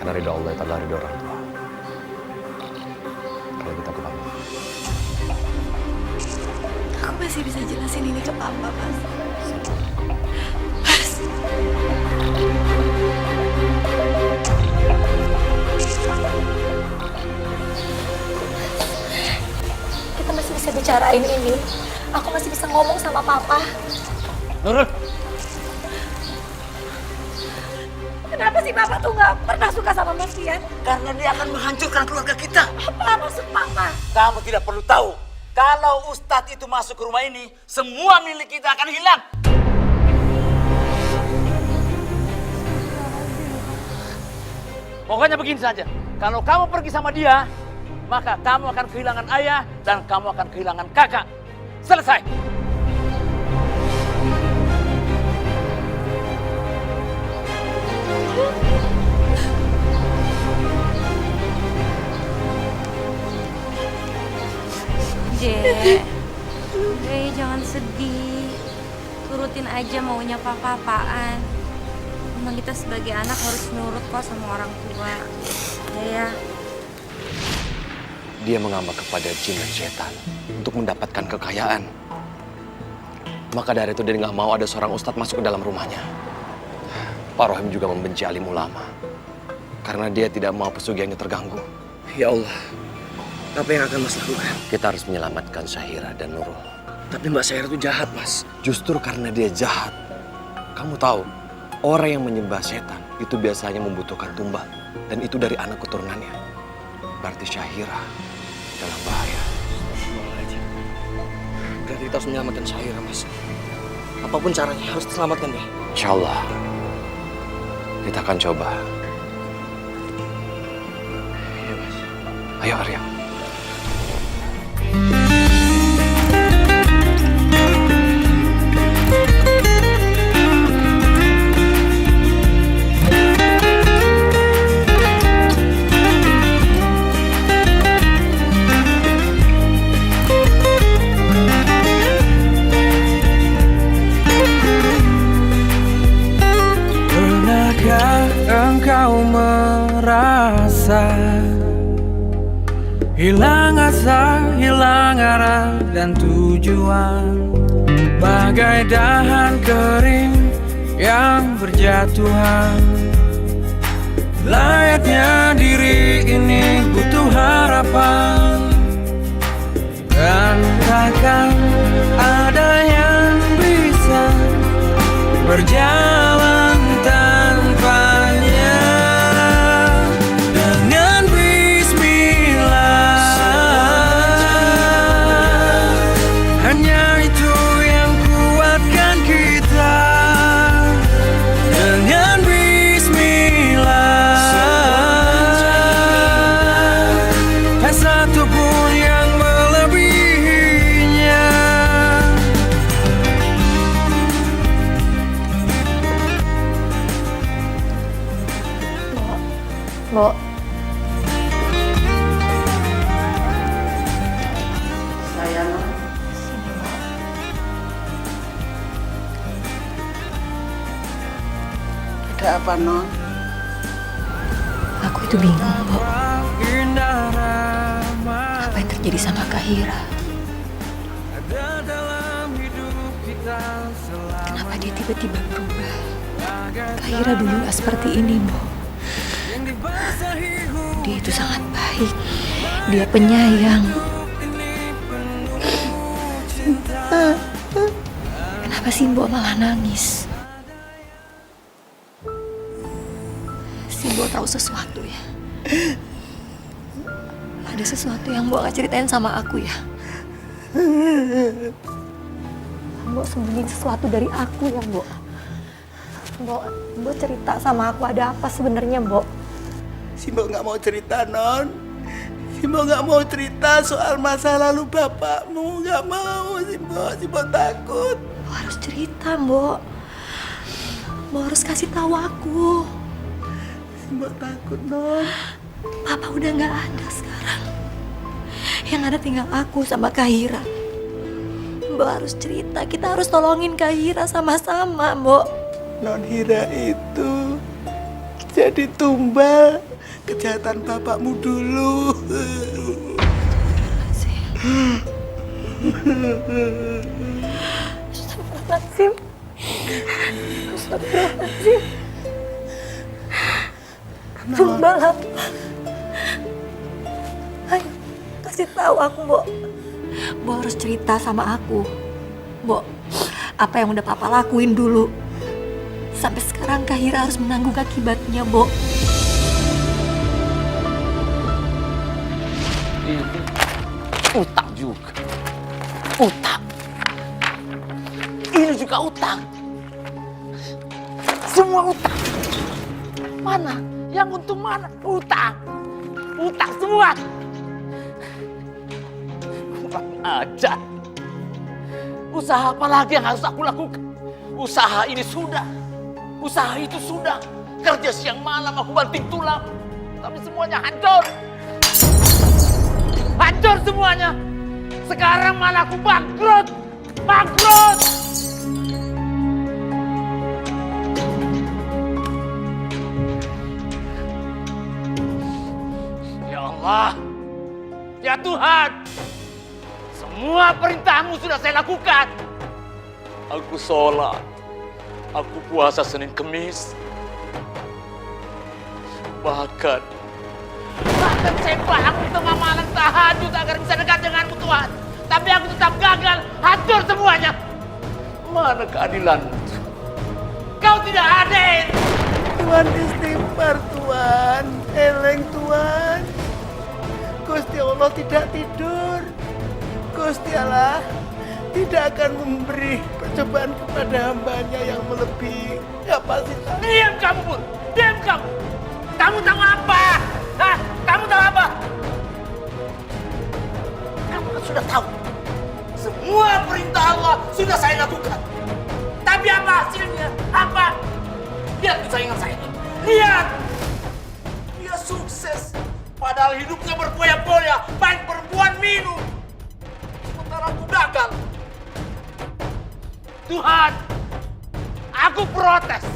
Karena ridho Allah itu adalah ridho orang tua. Kalau kita pamit. Aku masih bisa jelasin ini ke Papa, Mas. Kita masih bisa bicarain ini. Aku masih bisa ngomong sama Papa. Nurul. Kenapa sih Papa tuh nggak pernah suka sama Mas Fian? Karena dia akan menghancurkan keluarga kita. Apa maksud Papa? Kamu tidak perlu tahu. Kalau ustadz itu masuk ke rumah ini, semua milik kita akan hilang. Pokoknya begini saja. Kalau kamu pergi sama dia, maka kamu akan kehilangan ayah dan kamu akan kehilangan kakak. Selesai. Dek, jangan sedih. Turutin aja maunya papa-apaan. Memang kita sebagai anak harus nurut kok sama orang tua. Ya. Dia mengamak kepada jin dan setan untuk mendapatkan kekayaan. Maka dari itu dia nggak mau ada seorang ustadz masuk ke dalam rumahnya. Pak Rohim juga membenci alim ulama. Karena dia tidak mau pesugihannya terganggu. Ya Allah, apa yang akan Mas lakukan? Kita harus menyelamatkan Syahira dan Nurul. Tapi Mbak Syahira itu jahat, Mas. Justru karena dia jahat. Kamu tahu, orang yang menyembah setan itu biasanya membutuhkan tumbal. Dan itu dari anak keturunannya. Berarti Syahira dalam bahaya. Berarti kita harus menyelamatkan Syahira, Mas. Apapun caranya, harus diselamatkan dia. Insya Allah, kita akan coba. Iya, Mas. Ayo, Arya. Engkau merasa hilang asa, hilang arah dan tujuan, bagai dahan kering yang berjatuhan. Layaknya diri ini butuh harapan, dan takkan ada yang bisa berjalan tanpanya. Dengan bismillah, hanya itu yang kuatkan kita. Dengan bismillah, tak satu pun yang melebihinya. Bo. Sayang. Sini, Bo. Ada apa, Non? Aku itu bingung, Bo. Apa yang terjadi sama Kahira? Kenapa dia tiba-tiba berubah? Kahira dulu gak seperti ini, Bo. Yang dibasahi Dia itu sangat baik. Dia penyayang. Kenapa sih Mbok malah nangis? Si Mbok tahu sesuatu ya? Ada sesuatu yang Mbok gak ceritain sama aku ya? Mbok sembunyiin sesuatu dari aku ya, Mbok? Mbok cerita sama aku ada apa sebenarnya, Mbok? Si Mbok nggak mau cerita, Non. Si Mbok nggak mau cerita soal masa lalu bapakmu. Nggak mau, si Mbok takut. Mbok harus cerita, Mbok. Mbok harus kasih tahu aku. Si Mbok takut, Non. Papa udah nggak ada sekarang. Yang ada tinggal aku sama Kahira. Mbok harus cerita, kita harus tolongin Kahira sama-sama, Mbok. Non Hira itu jadi tumbal kejahatan bapakmu dulu. Astagfirullahaladzim. Astagfirullahaladzim. Tumbal apa? Ayo, kasih tahu aku, Mbok. Mbok harus cerita sama aku. Mbok, apa yang udah Papa lakuin dulu? Sampai sekarang Kahira harus menanggung akibatnya, Mbok. Ini utang juga. Utang. Ini juga utang. Semua utang. Mana? Yang untung mana? Utang. Utang semua. Kurang ajar. Usaha apa lagi yang harus aku lakukan? Usaha ini sudah. Usaha itu sudah. Kerja siang malam aku banting tulang. Tapi semuanya hancur. Hancur semuanya. Sekarang malah aku bangkrut. Bangkrut. Ya Allah. Ya Tuhan. Semua perintahmu sudah saya lakukan. Aku sholat. Aku puasa Senin Kemis. Bahkan saya bangun tengah malam tahajud agar bisa dekat denganmu Tuhan. Tapi aku tetap gagal, hancur semuanya. Mana keadilanmu? Kau tidak adil. Tuhan istighfar, Tuhan. Eleng, Tuhan. Gusti Allah tidak tidur. Gusti Allah tidak akan memberi percobaan kepada hambanya yang melebihi kapasitas. Diam kamu, Bur. Diam kamu. Kamu tahu apa? Hah? Kamu tahu apa? Kamu kan sudah tahu. Semua perintah Allah sudah saya lakukan. Tapi apa hasilnya? Apa? Lihat saingan saya. Lihat. Dia sukses. Padahal hidupnya berpoya-poya. Baik perempuan minum. Sementara aku gagal. Tuhan, aku protes.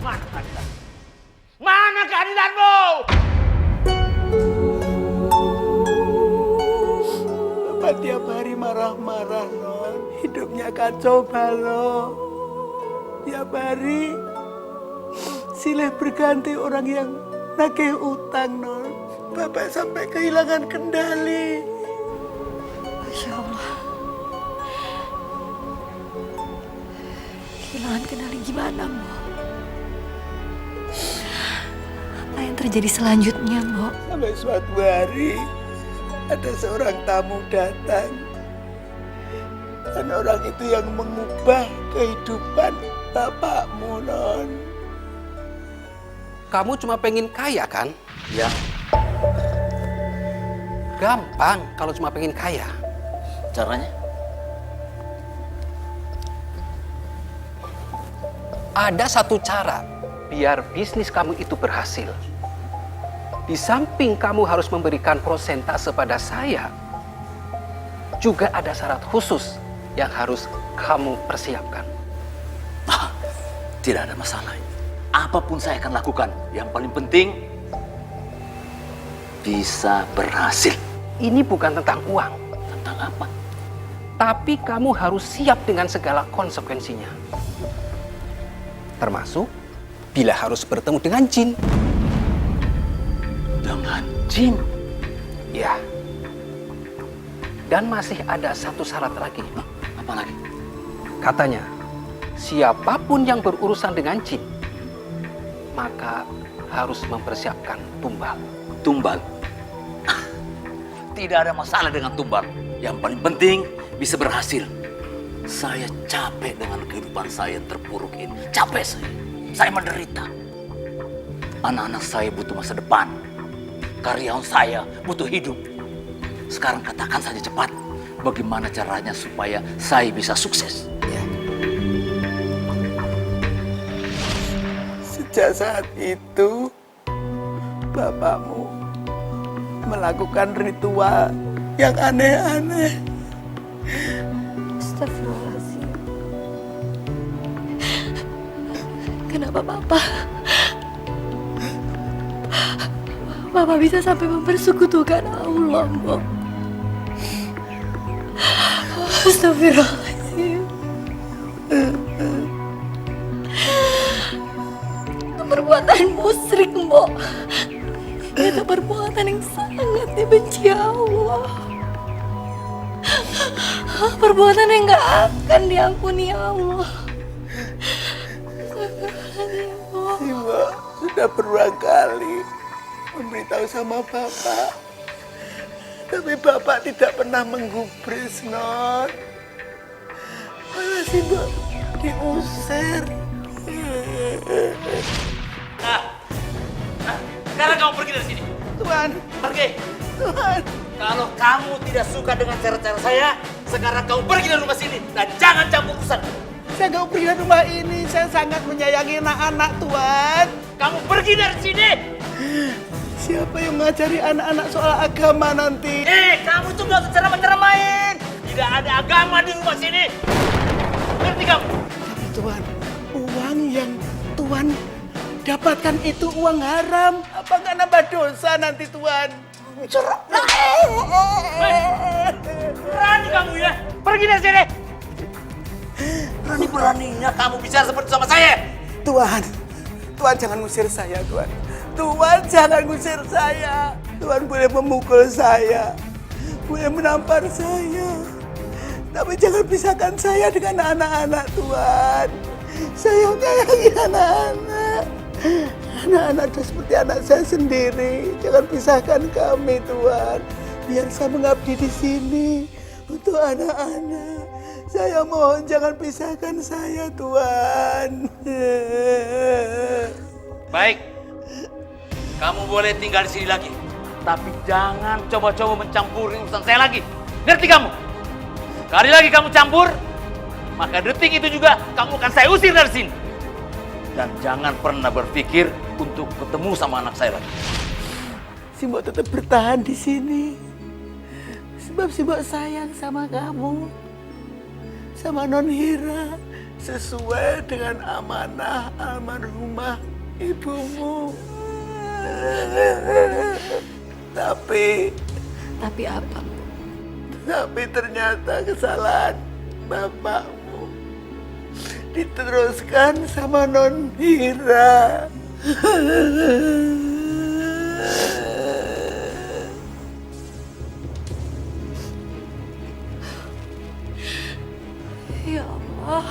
Mana keadilan? Mana keadilanmu? Bapak tiap hari marah-marah, Non. Hidupnya kacau balau. Tiap hari silih berganti orang yang nagih utang, Non. Bapak sampai kehilangan kendali. Masya Allah. Kehilangan kendali gimana, Mbok? Apa yang terjadi selanjutnya, Mbok? Sampai suatu hari ada seorang tamu datang. Dan orang itu yang mengubah kehidupan bapakmu, Non. Kamu cuma pengen kaya, kan? Ya. Gampang kalau cuma pengen kaya. Caranya? Ada satu cara biar bisnis kamu itu berhasil. Di samping kamu harus memberikan prosentase pada saya, juga ada syarat khusus yang harus kamu persiapkan. Tidak ada masalah. Apapun saya akan lakukan. Yang paling penting bisa berhasil. Ini bukan tentang uang. Tentang apa? Tapi kamu harus siap dengan segala konsekuensinya. Termasuk bila harus bertemu dengan jin. Dengan jin? Ya. Dan masih ada satu syarat lagi. Apa lagi? Katanya, siapapun yang berurusan dengan jin, maka harus mempersiapkan tumbal. Tumbal? Tidak ada masalah dengan tumbal. Yang paling penting bisa berhasil. Saya capek dengan kehidupan saya yang terpuruk ini. Capek saya. Saya menderita. Anak-anak saya butuh masa depan. Karyawan saya butuh hidup. Sekarang katakan saja cepat. Bagaimana caranya supaya saya bisa sukses? Sejak saat itu, bapakmu melakukan ritual yang aneh-aneh. Astagfirullahaladzim. Kenapa Papa bisa sampai mempersekutukan Allah, Mbok? Astagfirullahaladzim. Itu perbuatan musyrik, Mbok. Itu perbuatan yang sangat dibenci Allah. Perbuatan yang gak akan diampuni Allah. Ibu sudah berulang kali memberitahu sama Bapak. Tapi Bapak tidak pernah menggubris, Non. Malah si Mbak diusir. Sekarang kamu pergi dari sini. Tuan. Pergi. Tuan. Kalau kamu tidak suka dengan cara-cara saya, sekarang kamu pergi dari rumah sini dan jangan campur urusan. Saya nggak pergi dari rumah ini. Saya sangat menyayangi anak-anak, Tuan. Kamu pergi dari sini. Siapa yang mengajari anak-anak soal agama nanti? Kamu tuh nggak usah ceramah-ceramahin. Tidak ada agama di rumah sini. Ngerti kamu? Tapi Tuan, uang yang Tuan dapatkan itu uang haram. Apa nggak nambah dosa nanti, Tuan? Berani kamu ya? Pergi dari sini. Berani-beraninya kamu bicara seperti sama saya. Tuan jangan ngusir saya, Tuan. Tuan jangan ngusir saya. Tuan boleh memukul saya, boleh menampar saya, tapi jangan pisahkan saya dengan anak-anak, Tuan. Saya menyayangi anak-anak. Anak-anak itu seperti anak saya sendiri. Jangan pisahkan kami, Tuan. Biar saya mengabdi di sini untuk anak-anak. Saya mohon jangan pisahkan saya, Tuan. Baik. Kamu boleh tinggal di sini lagi. Tapi jangan coba-coba mencampuri urusan saya lagi. Ngerti kamu? Kali lagi kamu campur, maka detik itu juga kamu akan saya usir dari sini. Dan jangan pernah berpikir untuk ketemu sama anak saya lagi. Si Mbok tetap bertahan di sini. Sebab si Mbok sayang sama kamu. Sama Non Hira. Sesuai dengan amanah almarhumah ibumu. Tapi apa? Tapi ternyata kesalahan bapakmu diteruskan sama Non Hira. Ya Allah.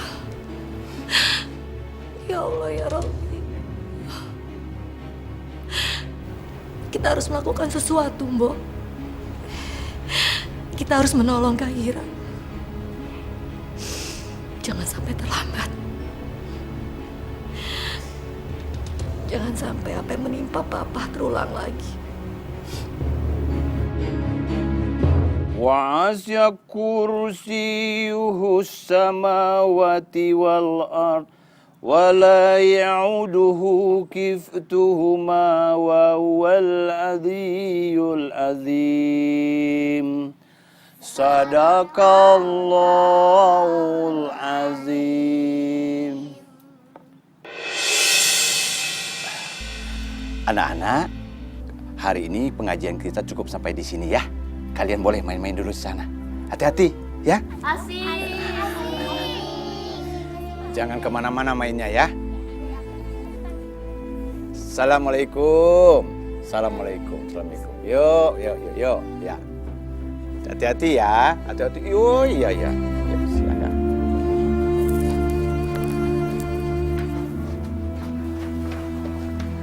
Ya Allah, ya Rabbi. Kita harus melakukan sesuatu, Mbok. Kita harus menolong Kak Hira. Jangan sampai terlambat. Jangan sampai apa yang menimpa Papa terulang lagi. وَعَسْيَ كُرْسِيُّهُ السَّمَاوَاتِ وَالْأَرْضِ وَلَا يَعُودُهُ حِفْظُهُمَا وَهُوَ الْعَلِيُّ الْعَظِيمُ. Sadaqallahul azim. Anak-anak, hari ini pengajian kita cukup sampai di sini ya. Kalian boleh main-main dulu di sana. Hati-hati ya. Asik. Jangan kemana-mana mainnya ya. Assalamualaikum. Assalamualaikum. Assalamualaikum. Yuk. Ya. Hati-hati ya. Hati-hati. Yuk, iya. Ya, silakan.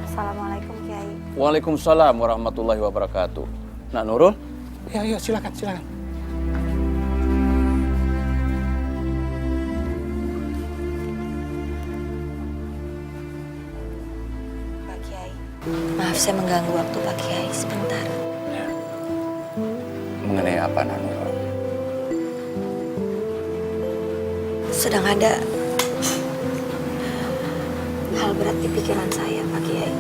Assalamualaikum Kiai. Waalaikumsalam warahmatullahi wabarakatuh. Nak Nurul? Ya, silakan. Pak Kiai, maaf saya mengganggu waktu Pak Kiai sebentar. Mengenai apa, Nak Nurul? Sedang ada hal berat di pikiran saya, Pak Kiai.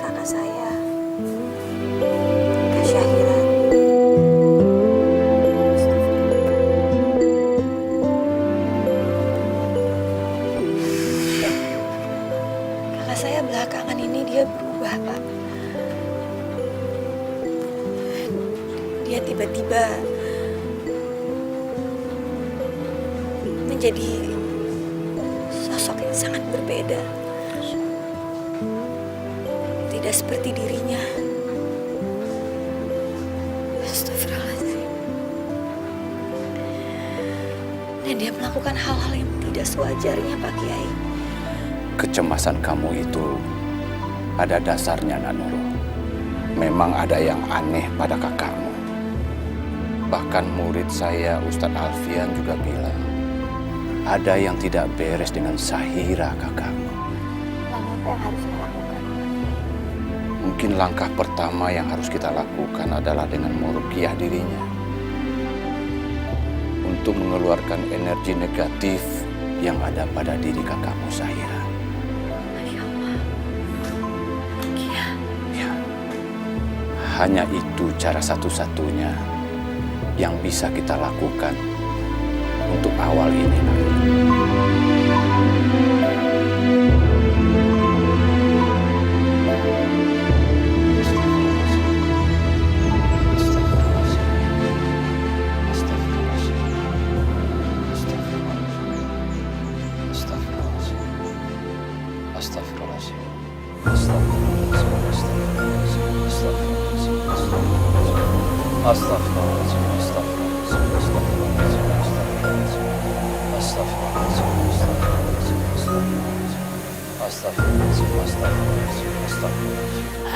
Kakak saya, Kak Syahira. Kakak saya belakangan ini dia berubah, Pak. Dia tiba-tiba menjadi sosok yang sangat berbeda. Tidak seperti dirinya. Astagfirullahaladzim. Dan dia melakukan hal-hal yang tidak sewajarnya, Pak Kiai. Kecemasan kamu itu ada dasarnya, Nak Nurul. Memang ada yang aneh pada kakakmu. Bahkan murid saya, Ustadz Alfian juga bilang, ada yang tidak beres dengan Syahira kakakmu. Lalu apa yang harus saya lakukan? Mungkin langkah pertama yang harus kita lakukan adalah dengan meruqyah dirinya. Untuk mengeluarkan energi negatif yang ada pada diri kakakmu Syahira. Masya Allah. Ya. Hanya itu cara satu-satunya yang bisa kita lakukan untuk awal ini, Nak.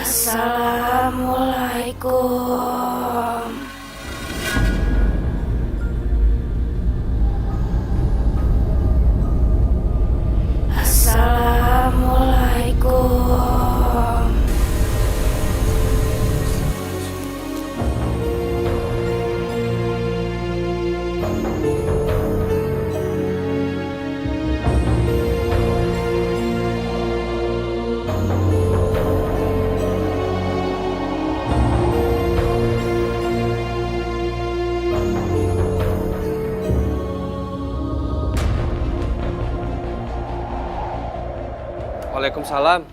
Assalamualaikum. Assalamualaikum. Waalaikumsalam.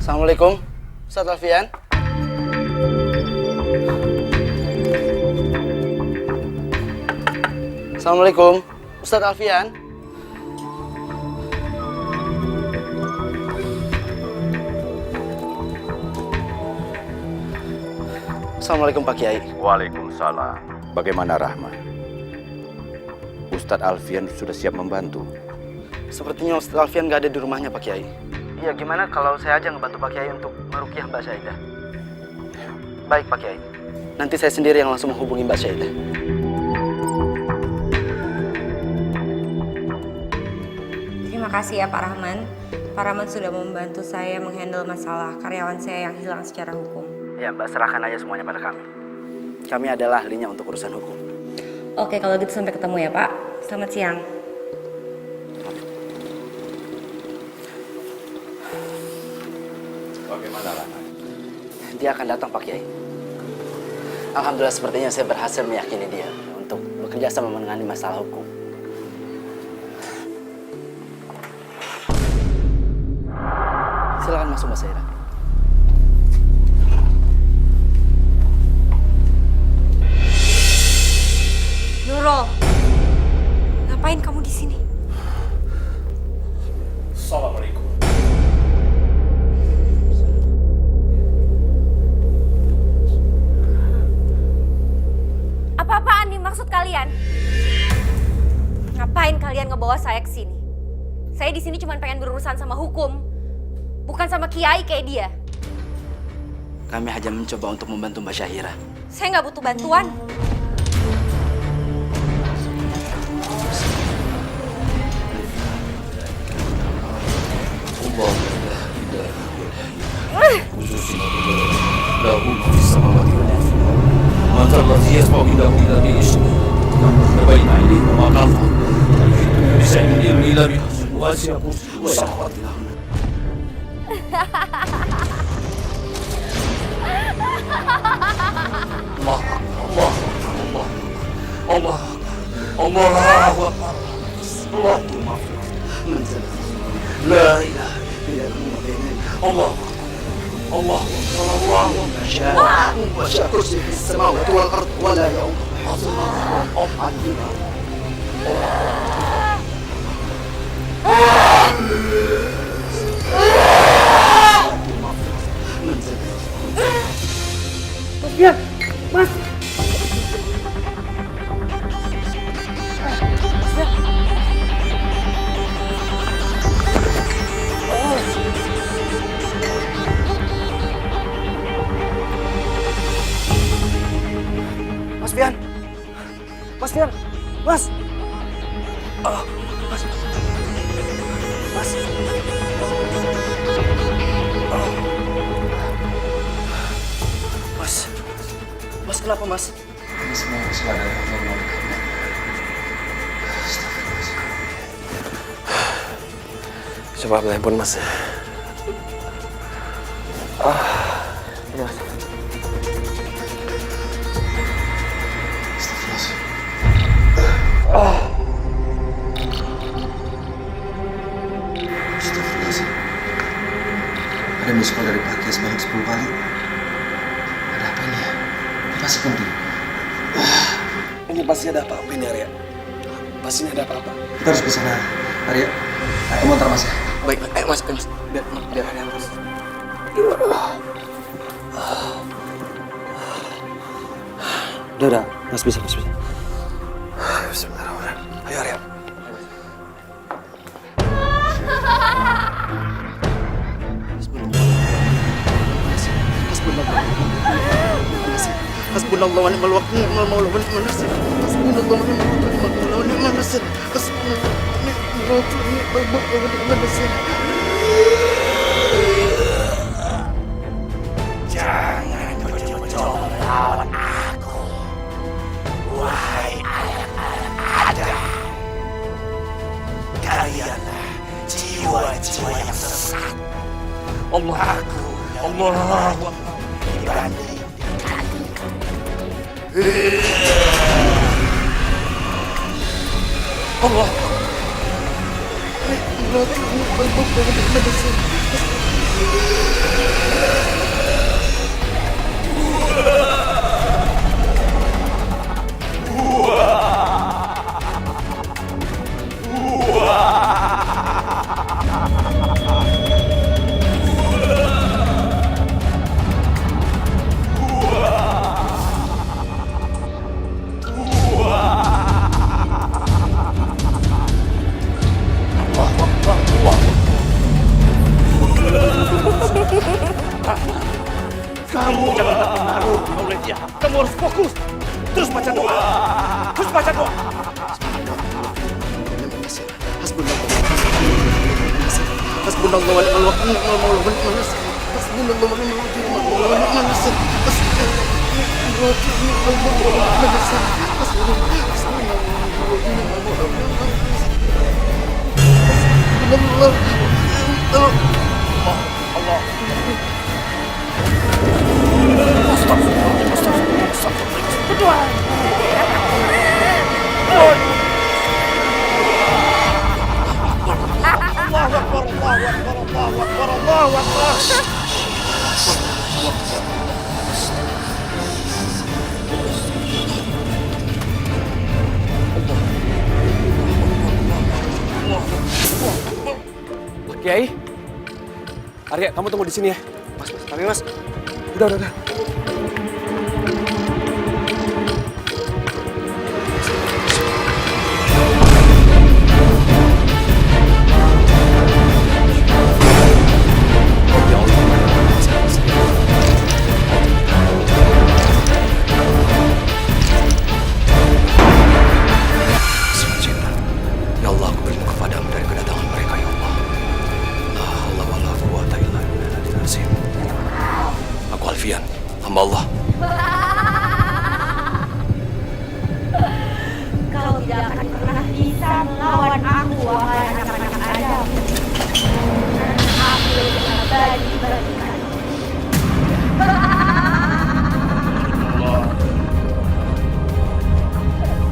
Assalamualaikum, Ustadz Alfian. Assalamualaikum, Ustadz Alfian. Assalamualaikum Pak Kiai. Waalaikumsalam. Bagaimana Rahman? Ustadz Alfian sudah siap membantu. Sepertinya Ustadz Alfian nggak ada di rumahnya Pak Kiai. Iya, gimana kalau saya aja ngebantu Pak Kiai untuk meruqyah Mbak Syaidah? Baik Pak Kiai. Nanti saya sendiri yang langsung menghubungi Mbak Syaidah. Terima kasih ya Pak Rahman. Pak Rahman sudah membantu saya menghandle masalah karyawan saya yang hilang secara hukum. Ya Mbak, serahkan aja semuanya pada kami. Kami adalah ahlinya untuk urusan hukum. Oke, kalau gitu sampai ketemu ya Pak. Selamat siang. Bagaimana Rahman? Dia akan datang Pak Kiai. Alhamdulillah sepertinya saya berhasil meyakini dia untuk bekerja sama menangani masalah hukum. Silakan masuk Mbak Syaidah. Nurul, ngapain kamu di sini? Assalamualaikum. Apa-apaan nih maksud kalian? Ngapain kalian ngebawa saya ke sini? Saya di sini cuma pengen berurusan sama hukum, bukan sama kiai kayak dia. Kami hanya mencoba untuk membantu Mbak Syahira. Saya nggak butuh bantuan. Sofian, Mas. Mas Fian. Mas Fian. Mas. Oh, Mas. Mas. Oh. Mas. Mas kenapa, Mas? Ini semua kesalahan Allah. Coba ambil handphone Mas. Ini Mas. Ada miss call dari Pak Kiai sebanyak 10 kali. Ada apa ini ya? Ini pasti penting. Ini pasti ada apa-apa ini Arya. Pasti ini ada apa-apa. Kita harus ke sana. Arya, kamu antar Mas ya. Baik, ayo Mas, Mas. Biar ada Mas. Udah, Mas bisa. Bismillahirrahmanirrahim. Ayo Arya. Hasbunallah wa ni'mal wakil, ni'mal maula wa ni'mal nasir. Hasbunallah wa ni'mal wakil, ni'mal maula wa ni'mal nasir. Hasbunallah wa ni'mal wakil, ni'mal maula wa ni'mal nasir. Jangan coba-coba melawan aku, wahai anak-anak Adam. Kalianlah jiwa-jiwa yang sesat. Allahu dibanding Allah. Ni'mal wakil, ni'mal maula wa ni'mal nasir. Iya, kamu harus fokus. Terus baca doa. Terus baca doa. Hasbunallah wa ni'mal wakil. Hasbunallah wa ni'mal Kiai, Arya, kamu tunggu di sini ya. Mas, tapi mas, udah. Ya Allah, aku berlindung kepadamu dari kedatangan mereka, ya Allah. La haula wala quwwata illa billahil azim. Aku Alfian, hamba Allah. Kau tidak akan pernah bisa melawan aku, wahai anak-anak Adam. Karena aku lebih abadi bagi kalian.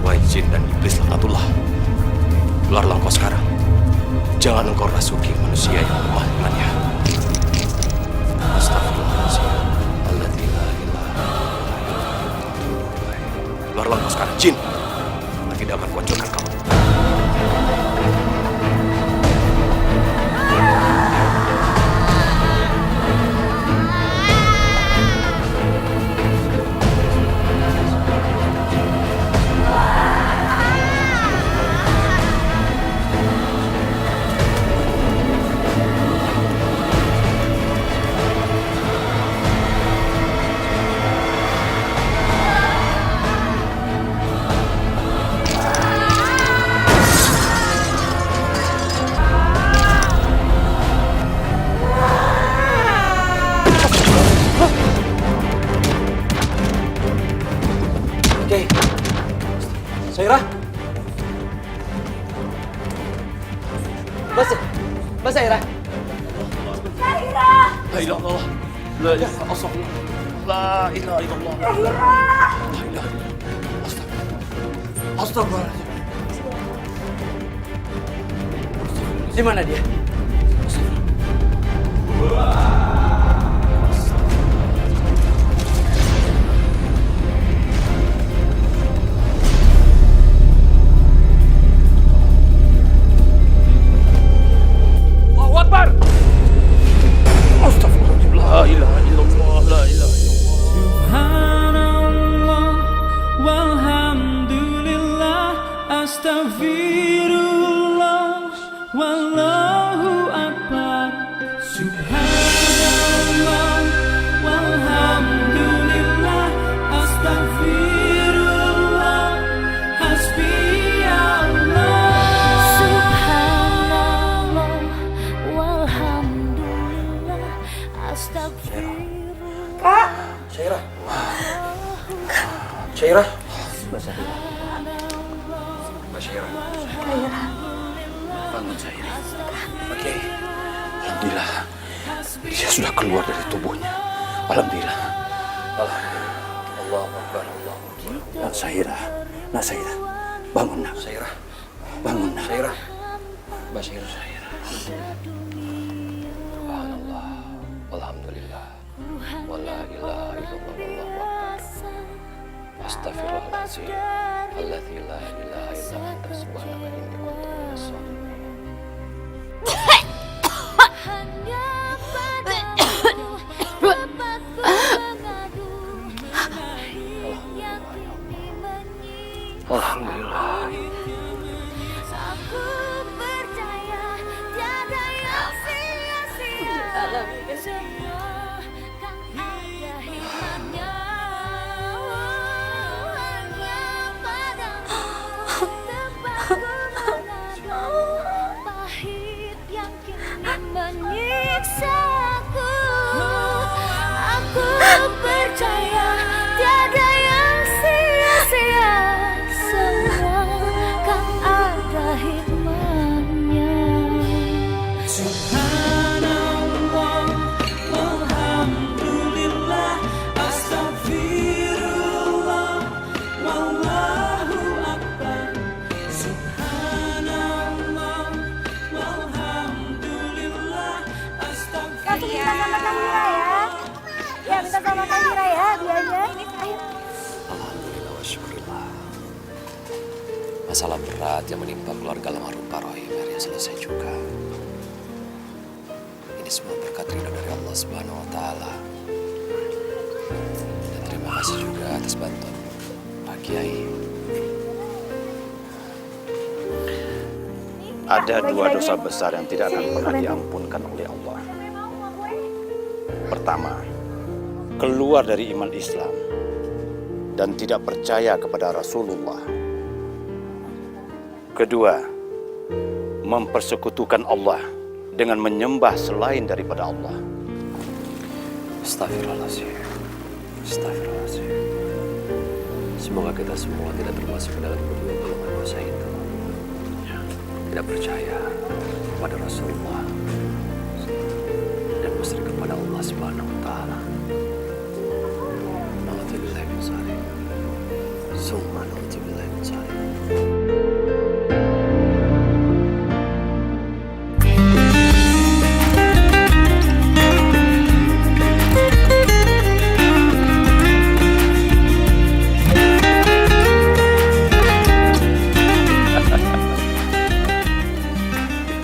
Wahai jin dan iblis laknatullah, keluarlah engkau sekarang. Jangan engkau rasuki manusia yang lemah imannya. Astagfirullahaladzim. Alladzi la ilaha illallah. Keluarlah engkau sekarang, jin. Aku tidak akan kuhancurkan kamu. Syairah? Mas Syairah? Syairah! La ilaha illallah. La ilaha astagfirullah. La ilaha illallah. Syairah! La ilaha. Astagfirullahaladzim. Di mana dia? Subhanallah walhamdulillah astaghfirullah wallahu akbar. Subhanallah walhamdulillah astaghfirullah hasbiyallah. Subhanallah walhamdulillah astagfirullah. Kak! Syairah? Syairah? Mbak Syairah. Bangun Syairah. Oke. Alhamdulillah. Dia sudah keluar dari tubuhnya. Alhamdulillah. Allahu Akbar, Allahu Akbar. Nak Syairah. Bangun nak. Syairah. Bangun nak. Syairah. Mbak Syairah. Subhanallah. Alhamdulillah. Wala ilaha illallah wallahu akbar. Astaghfirullahaladzim. Alladzi la ilaha illa anta subhanaka inni kuntu minas sholimin. Alhamdulillah. Aku percaya tiada yang sia-sia. Semua kan ada hikmahnya. masalah berat yang menimpa keluarga almarhum Pak Rohim akhirnya selesai juga. Ini semua berkat ridho dari Allah Subhanahu wa Ta'ala. Dan terima kasih juga atas bantuan Pak Kiai. Ada dua dosa besar yang tidak akan pernah diampunkan oleh Allah. Pertama, keluar dari iman Islam dan tidak percaya kepada Rasulullah. Kedua, mempersekutukan Allah dengan menyembah selain daripada Allah. Astagfirullahaladzim. Astagfirullahaladzim. Semoga kita semua tidak termasuk ke dalam kedua golongan dosa itu. Tidak percaya kepada Rasulullah dan musyrik kepada Allah Subhanahu wa Ta'ala. Na'udzubillahi min dzalik. Summa na'udzubillahi min dzalik.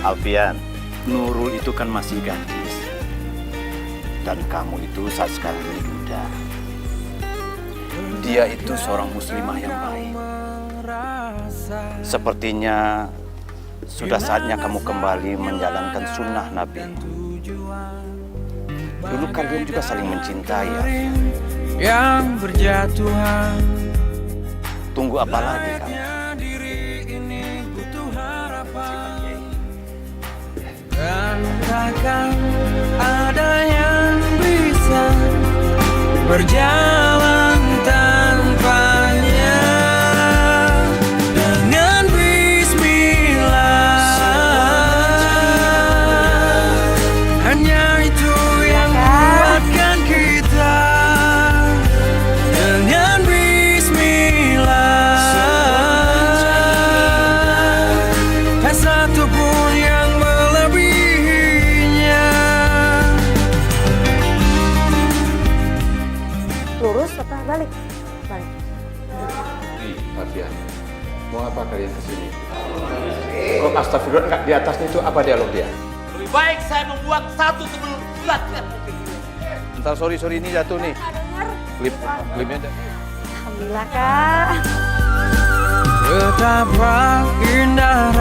Alfian, Nurul itu kan masih gadis. Dan kamu itu saat sekarang ini duda. Dia itu seorang muslimah yang baik. Sepertinya sudah saatnya kamu kembali menjalankan sunnah Nabi. Dulu kalian juga saling mencintai, Alfian. Yang berjatuhan. Tunggu apa lagi kamu? Dan takkan ada yang bisa berjalan tanpanya. Dengan bismillah, hanya itu yang kuatkan kita. Dengan bismillah, tak satu pun yang Lurus apa balik? Balik. Alfian, mau apa kalian kesini? Kok astagfirullah enggak di atasnya itu apa dialog dia? Lebih baik saya membuang satu sebelum bulat. Bentar, sorry ini jatuh nih. Klipnya jatuh. Alhamdulillah, Kak. Betapa indah